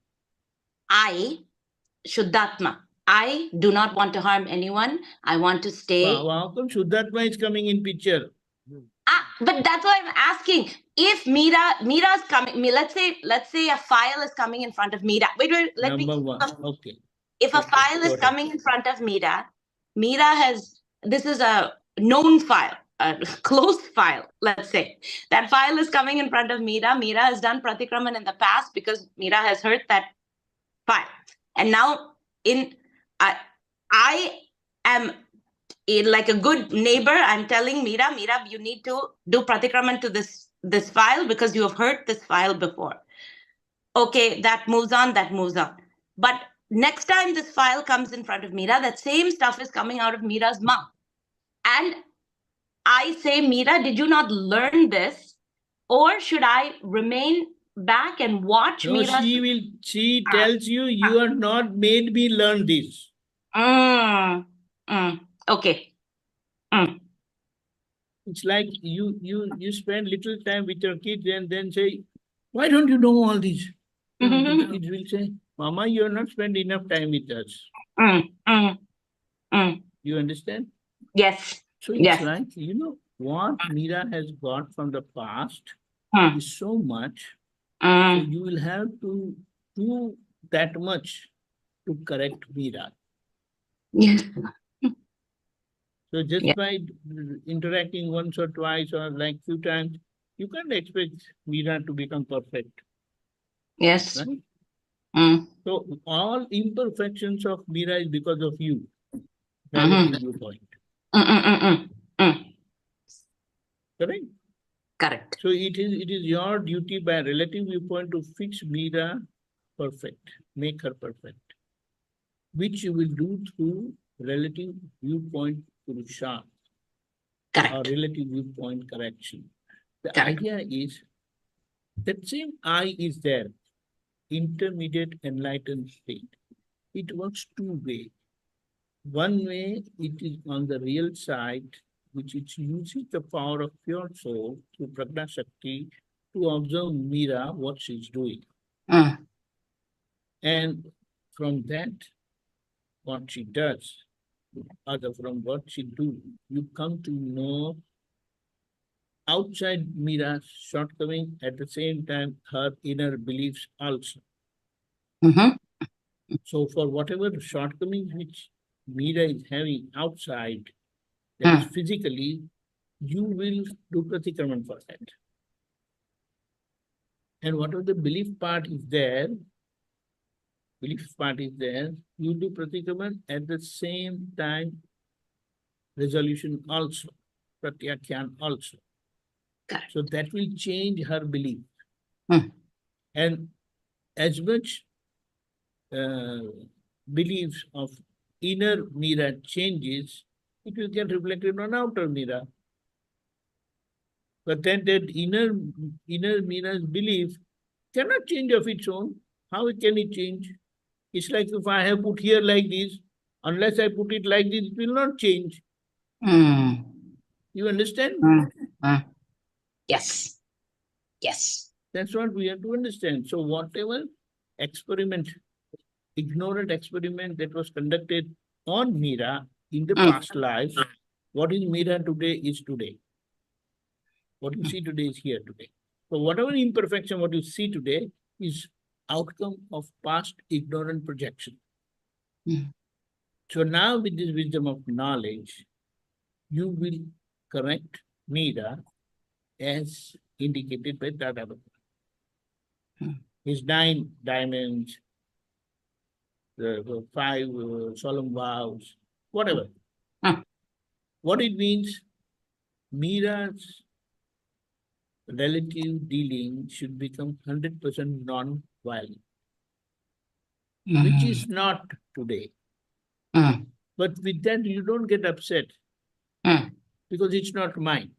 Shuddhatma. I do not want to harm anyone. I want to stay. How come Shuddhatma is coming in picture? But that's why I'm asking. If Meera's coming, let's say a file is coming in front of Meera. Wait, Number one. Okay. If a file is coming in front of Meera, this is a known file, a closed file, let's say. That file is coming in front of Meera. Meera has done pratikraman in the past because Meera has heard that file. And now I am like a good neighbor. I'm telling Meera, you need to do pratikraman to this file because you have heard this file before. Okay, that moves on. But next time this file comes in front of Meera, that same stuff is coming out of Meera's mouth. And I say, Meera, did you not learn this or should I remain back and watch No, Meera? she tells you, you are not made me learn this. Okay. It's like you spend little time with your kids and then say, why don't you know all this? The kids will say, Mama, you have not spent enough time with us. You understand? Yes. So it's like, what Meera has got from the past is so much. So you will have to do that much to correct Meera. Yes. So just by interacting once or twice or like few times, you can't expect Meera to become perfect. Yes. Right? So all imperfections of Meera is because of you. Relative viewpoint. Correct? Correct. So it is your duty by relative viewpoint to fix Meera perfect, make her perfect, which you will do through relative viewpoint purusha or relative viewpoint correction. The idea is that same I is there, intermediate enlightened state. It works two ways. One way, it is on the real side, which it uses the power of pure soul through Prajna Shakti to observe Meera, what she's doing. And from that, what she does, other from what she do, you come to know outside Meera's shortcoming, at the same time, her inner beliefs also. So for whatever shortcomings which Meera is having outside, that is physically, you will do pratikraman for that. And whatever the belief part is there, you do pratikraman at the same time, resolution also, pratyakyan also. So that will change her belief. And as much beliefs of inner Meera changes, it will get reflected on outer Meera. But then that inner Meera's belief cannot change of its own. How can it change? It's like if I have put here like this, unless I put it like this, it will not change. You understand? Yes. Yes. That's what we have to understand. So whatever experiment, ignorant experiment that was conducted on Meera in the past lives, what is Meera today is today. What you see today is here today. So whatever imperfection, what you see today is outcome of past ignorant projection. So now with this wisdom of knowledge, you will correct Meera as indicated by Dada Bhagwan. His 9 diamonds, the 5 solemn vows, whatever. What it means, Meera's relative dealing should become 100% non-violent, which is not today. But with that, you don't get upset because it's not mine.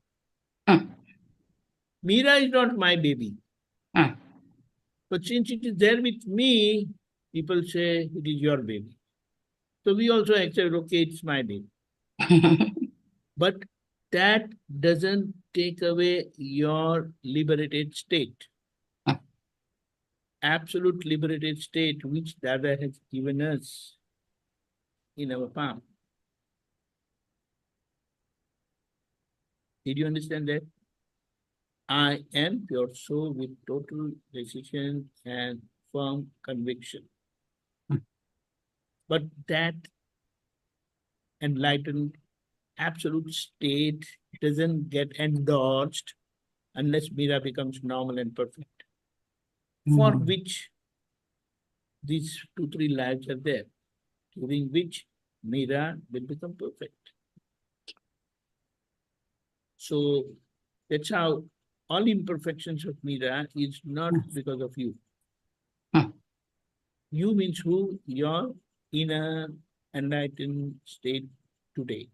Meera is not my baby. But since it is there with me, people say it is your baby. So we also accept, okay, it's my baby. But that doesn't take away your liberated state. Absolute liberated state which Dada has given us in our palm. Did you understand that? I am pure soul with total decision and firm conviction. But that enlightened absolute state doesn't get endorsed unless Meera becomes normal and perfect, for which these 2-3 lives are there, during which Meera will become perfect. So that's how all imperfections of Meera is not because of you. You means who? Your inner enlightened state today.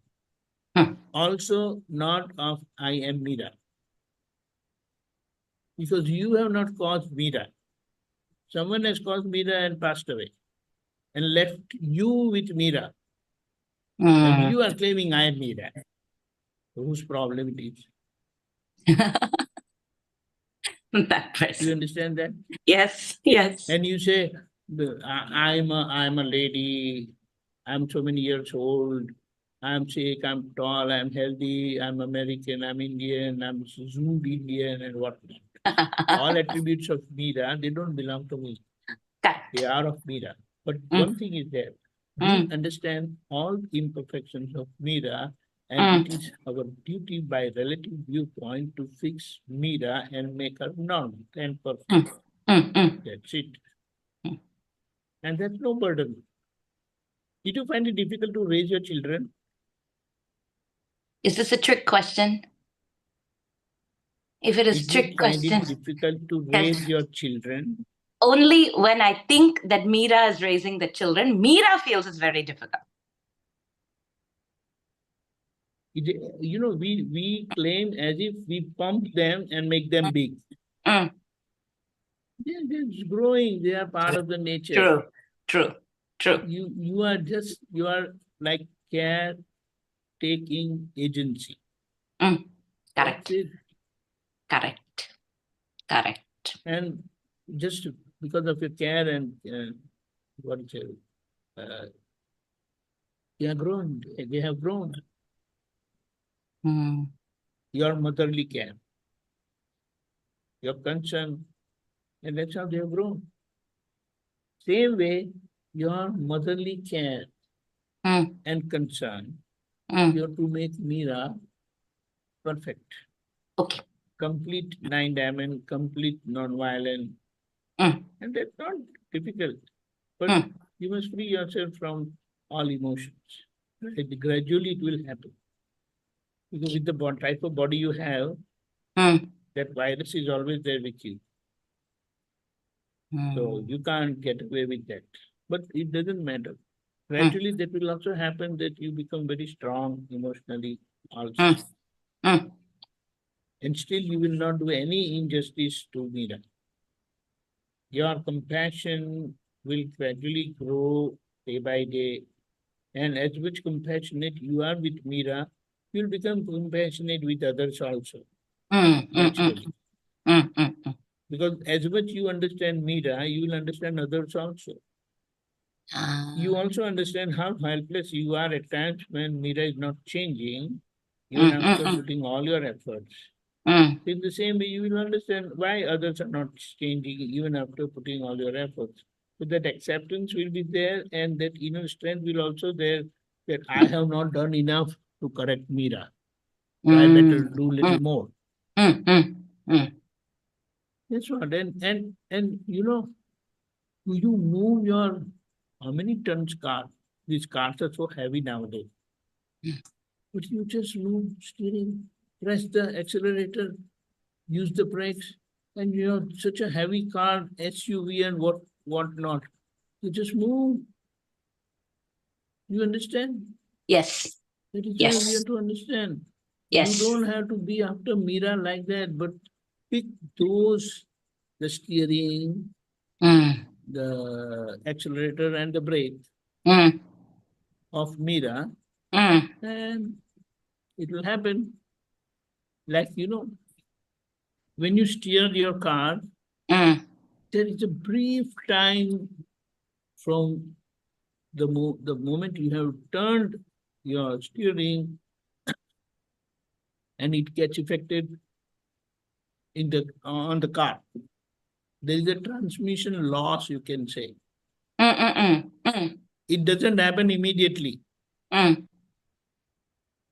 Also not of I am Meera. Because you have not caused Meera. Someone has caused Meera and passed away and left you with Meera. And you are claiming I am Meera. Whose problem it is? That Do you person. understand that? Yes, yes. And you say, I'm a lady, I'm so many years old, I'm sick, I'm tall, I'm healthy, I'm American, I'm Indian, I'm Zoom Indian and whatnot. All attributes of Meera, they don't belong to me. Correct. They are of Meera. But one thing is there, we understand all imperfections of Meera, and it is our duty by relative viewpoint to fix Meera and make her normal and perfect. That's it. And that's no burden. Did you find it difficult to raise your children? Is this a trick question? If it is Did trick you find question, it difficult to Yes. raise your children? only when I think that Meera is raising the children, Meera feels it's very difficult. You know, we claim as if we pump them and make them big. Mm. They're just growing. They are part of the nature. True, true, true. You are like caretaking agency. Correct, That's it. correct, correct. And just because of your care and what is it? They have grown. They have grown. Your motherly care, your concern, and that's how they have grown. Same way, your motherly care and concern, you have to make Meera perfect. Okay. Complete 9-diamond, complete non-violent. And that's not difficult. But you must free yourself from all emotions. Gradually it will happen. Because with the type of body you have, that virus is always there with you. So you can't get away with that. But it doesn't matter. Gradually that will also happen, that you become very strong emotionally also. And still you will not do any injustice to Meera. Your compassion will gradually grow day by day. And as much compassionate you are with Meera, you'll become compassionate with others also. Naturally. Because as much you understand Meera, you will understand others also. You also understand how helpless you are at times when Meera is not changing, even after putting all your efforts. In the same way, you will understand why others are not changing even after putting all your efforts. So that acceptance will be there, and that inner strength will also there, that I have not done enough to correct Meera. So I better do a little more. That's what. And you know, you move your, how many tons car? These cars are so heavy nowadays. But you just move steering, press the accelerator, use the brakes, and you know, such a heavy car, SUV and what not. You just move. You understand? Yes. That is Yes. why we have to understand. Yes. You don't have to be after Meera like that, but pick those, the steering, the accelerator and the brake of Meera, and it will happen. Like, you know, when you steer your car, there is a brief time from the moment you have turned your steering and it gets affected on the car. There is a transmission loss, you can say. It doesn't happen immediately.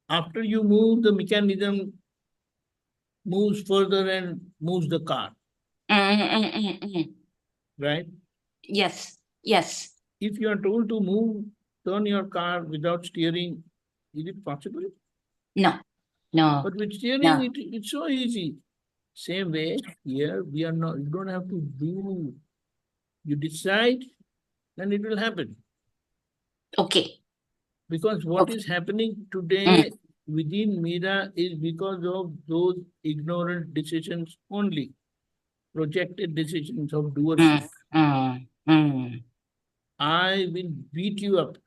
After you move, the mechanism moves further and moves the car. Right? Yes, yes. If you are told to turn your car without steering, is it possible? No, no. But with steering, No. it's so easy. Same way, here, we are not, you don't have to do. You decide, then it will happen. Okay. Because what is happening today within Meera is because of those ignorant decisions only. projected decisions of doership. I will beat you up.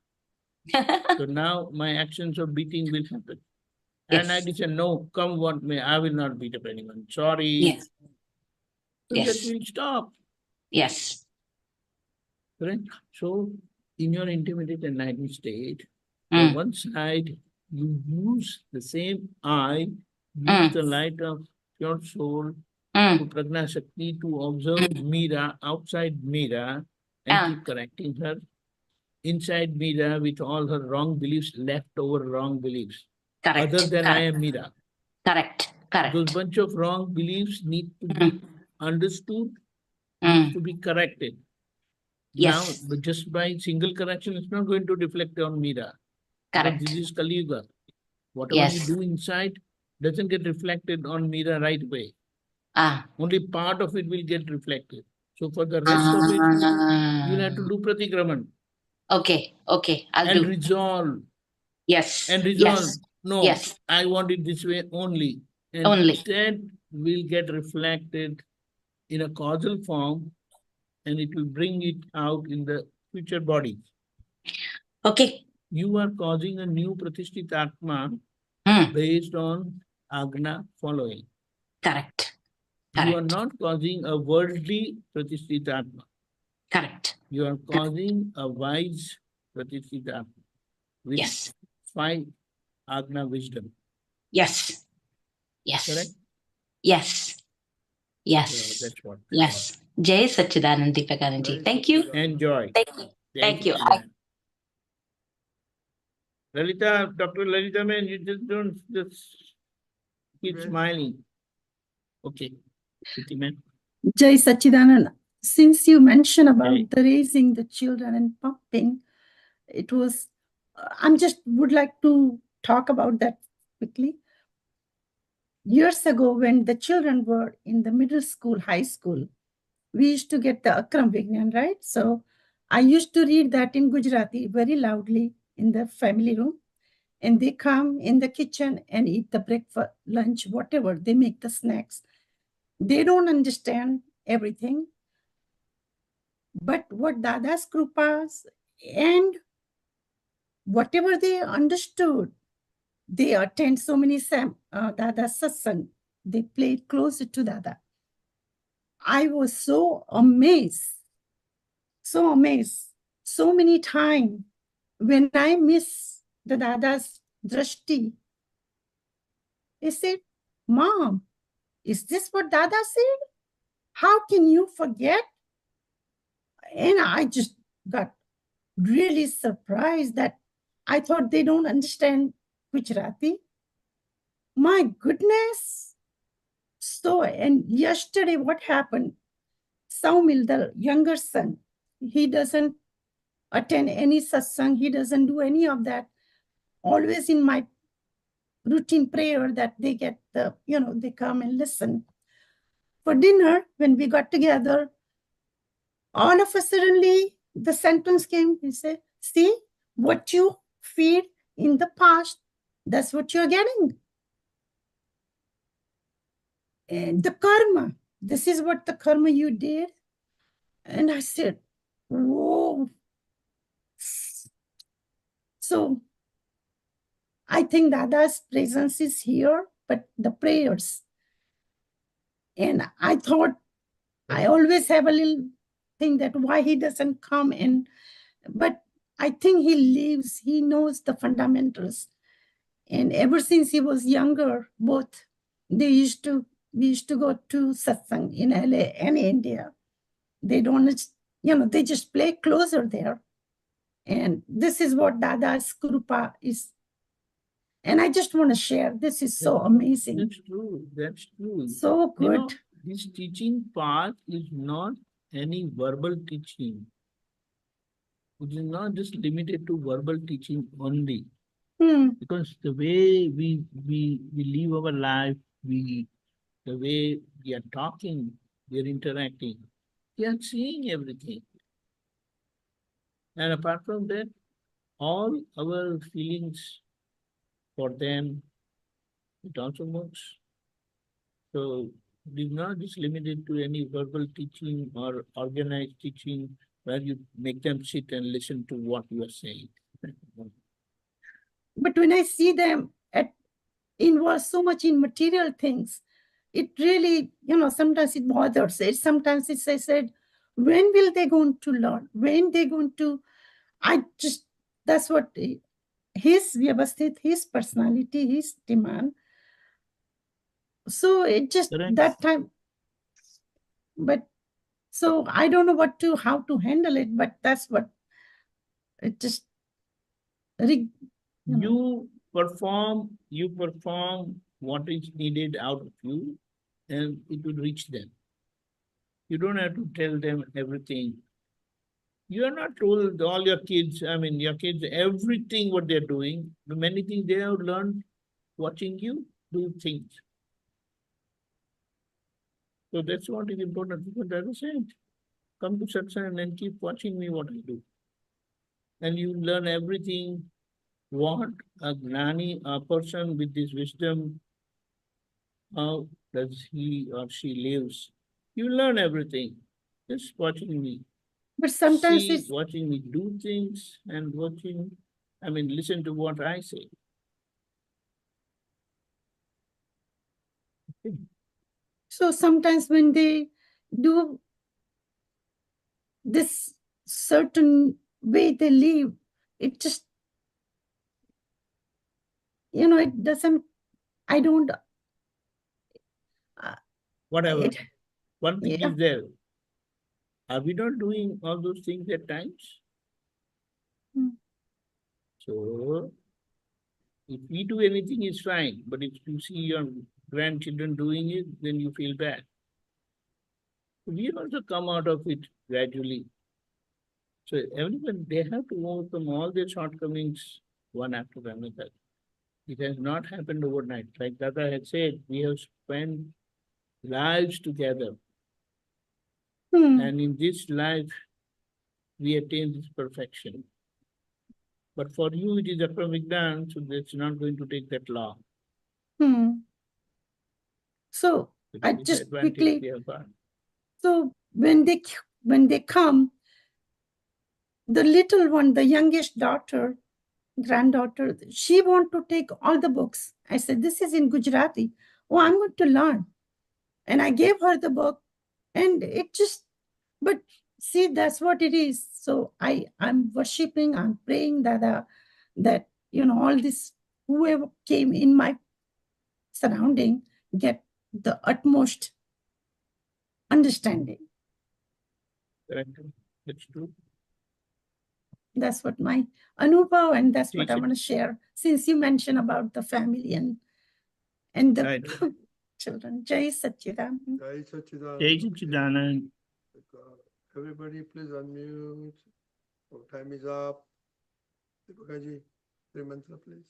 So now my actions of beating will happen. And I Yes. said, no, come what may, I will not beat up anyone. Sorry. Yes. So Yes. that will stop. Yes. Correct? So in your intermediate enlightened state, on one side, you use the same eye, use the light of pure soul, to Prajna Shakti, to observe Meera, outside Meera, and keep correcting her. Inside Meera, with all her wrong beliefs, leftover wrong beliefs. Correct. Other than Correct. I am Meera. Correct. Correct. Those bunch of wrong beliefs need to be understood, need to be corrected. Yes. Now, but just by single correction, it's not going to reflect on Meera. Correct. This is Kali Yuga. Whatever you do inside doesn't get reflected on Meera right away. Only part of it will get reflected. So for the rest of it, you'll have to do pratikraman. Okay. Okay. I'll and do. resolve. Yes. And resolve. Yes. No, Yes. I want it this way only. And Only. instead will get reflected in a causal form, and it will bring it out in the future body. Okay. You are causing a new Pratishtita Atma based on Agna following. Correct. You are not causing a worldly Pratishtita Atma. Correct. You are causing a wise Pratishtita Atma with 5 Agna wisdom. Yes. Yes. Correct? Yes. Yes. So that's what. Yes. Jai Satchidanand Deepakanandji. Thank you. Enjoy. Thank you. Thank you. Lalita, Dr. Lalita, man, you just don't just keep smiling. Okay. Pretty man. Jai Sachidanand, since you mentioned about the raising the children and pumping, it was, I'm just would like to talk about that quickly. Years ago, when the children were in the middle school, high school, we used to get the Akram Vignan, right? So I used to read that in Gujarati very loudly in the family room. And they come in the kitchen and eat the breakfast, lunch, whatever. They make the snacks. They don't understand everything. But what Dada's Krupas and whatever they understood, they attend so many Dada's Satsang. They played closer to Dada. I was so amazed. So many times when I miss the Dada's drashti, they said, Mom, is this what Dada said? How can you forget? And I just got really surprised that I thought they don't understand Gujarati. My goodness. So, and yesterday what happened? Saumil, the younger son, he doesn't attend any satsang. He doesn't do any of that. Always in my routine prayer that they get the, they come and listen. For dinner, when we got together, all of a suddenly the sentence came, he said, see, what you feed in the past, that's what you're getting. And the karma, this is what the karma you did. And I said, whoa. So I think Dada's presence is here, but the prayers. And I thought, I always have a little thing that why he doesn't come in, but I think he lives, he knows the fundamentals. And ever since he was younger, both, we used to go to satsang in LA and India. They don't, they just play closer there. And this is what Dada's Krupa is. And I just want to share, this is so amazing. That's true. That's true. So good. This teaching path is not any verbal teaching. It is not just limited to verbal teaching only. Because the way we live our life, the way we are talking, we are interacting, we are seeing everything. And apart from that, all our feelings for them, it also works. So It is not just limited to any verbal teaching or organized teaching where you make them sit and listen to what you are saying. But when I see them involved so much in material things, it really, sometimes it bothers it. Sometimes it's, I said, when will they going to learn? When they going to, that's what his vyavasthit, his personality, his demand. So it just, Correct. that time, but so I don't know how to handle it, but that's what it just, you perform what is needed out of you, and it will reach them. You don't have to tell them everything. You are not told all your kids, everything what they're doing. Many things they have learned watching you do things. So that's what is important. Because as I said, come to Satsang and keep watching me what I do. And you learn everything, what a gnani, a person with this wisdom, how does he or she lives. You learn everything just watching me. But sometimes it's watching me do things and listen to what I say. Okay. So sometimes when they do this certain way they live, it just, it doesn't, I don't. Whatever. One thing Yeah. is there. Are we not doing all those things at times? So, if we do anything, it's fine. But if you see your grandchildren doing it, then you feel bad. We also come out of it gradually. So everyone, they have to overcome all their shortcomings one after another. It has not happened overnight. Like Dada had said, we have spent lives together. And in this life, we attain this perfection. But for you, it is a Vijnan, so that's not going to take that long. So I just quickly, so when they come, the little one, the youngest daughter, granddaughter, she want to take all the books. I said, this is in Gujarati. Oh, I'm going to learn. And I gave her the book, and it just, but see, that's what it is. So I'm worshipping, I'm praying that all this, whoever came in my surrounding, get the utmost understanding. Correct. That's true. That's what my anubhav, and that's what I want to share. Since you mentioned about the family and the right. children. Jai Satchidanand. Jai Satchidanand. Jai Satchidanand. Everybody, please unmute. Our time is up. Deepakanandji, 3 mantra, please.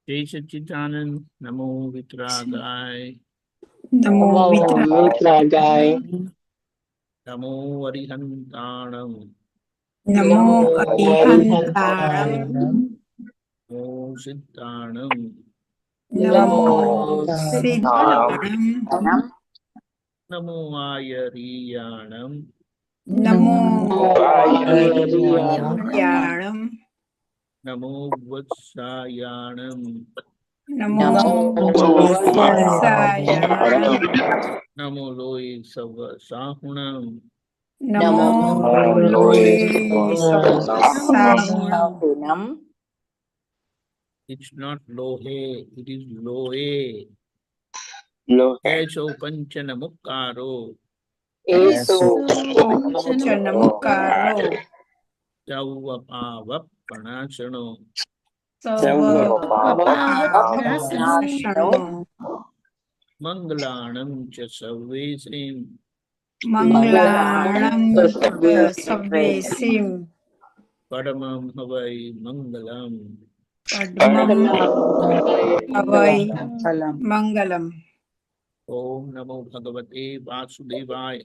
Jai Satchidanand. Namo Vitragai. Namo Vitragai. Namo Arihantanam. Namo Arihantanam. Namo Siddhanam. Namo Siddhanam. Namo Ayariyanam. Namo Ayariyanam. Namo Vatsayanam. Namo Vatsayanam. Namo Loe Sava Sahunam. Namo Loe Sahunam. It's not Lohe, it is Loe. Esho Panchana Mukkaro. Panchana Mukkaro. Savvapava Pranashano. Savvapava Mangalanam cha Savvesim. Mangalanam Savvesim. Padamam Havai Mangalam. Padmam Havai Mangalam. Om Namo Bhagavate Vasudevaya.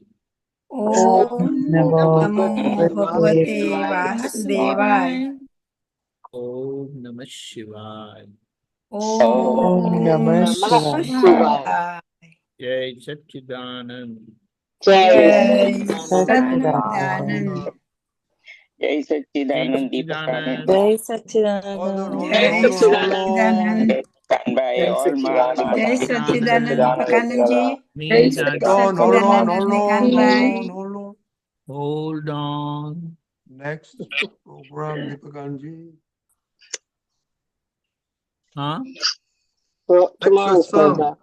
Om Namo Bhagavate Vasudevaya. Om Namah Shivaya. Om Namah Shivaya. Jai Satchidanand. Jai Satchidanand. Jai Satchidanand Jai Deepakanandji. Jai Hold on, Satchidanand. hold on, hold on. Jai Satchidanand. Stand by all Maharaj. Jai Satchidanand Deepakanandji. Means Jai that Hold on, Satchidanand hold on, Nikal hold Bhai. on, hold on. hold on. Next program, Deepakanandji. Huh? Next satsang.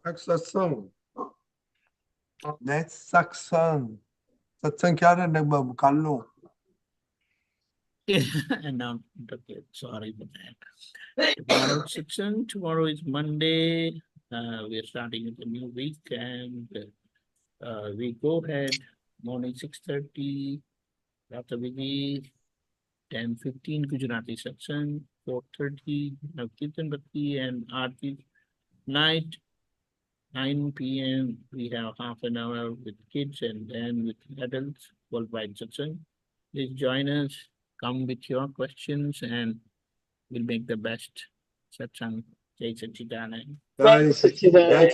Next satsang. Next satsang. Satsang क्या है नग कर लो. And now, okay, sorry for that. Tomorrow's section. Tomorrow is Monday. We are starting with a new week, and we go ahead. Morning 6:30. After we 10:15 Gujarati section. 4:30 Kirtan Bhakti and Aarti. Night 9 p.m. we have half an hour with kids and then with adults worldwide section. Please join us. Come with your questions and we'll make the best satsang. Jai Satchidanand. Jai Satchidanand.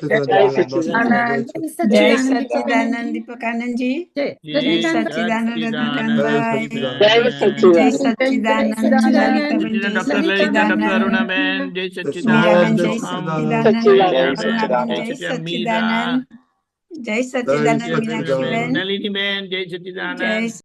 Jai Satchidanand Deepakanandji. Jai Satchidanand Raghunath Bhai. Jai Satchidanand Lalita Bhai. Jai Satchidanand Jai Sneha Jai Satchidanand. Satchidanand Jai Satchidanand Jai Satchidanand Meenakshi Ben. Nalini Ben. Jai Satchidanand. Jai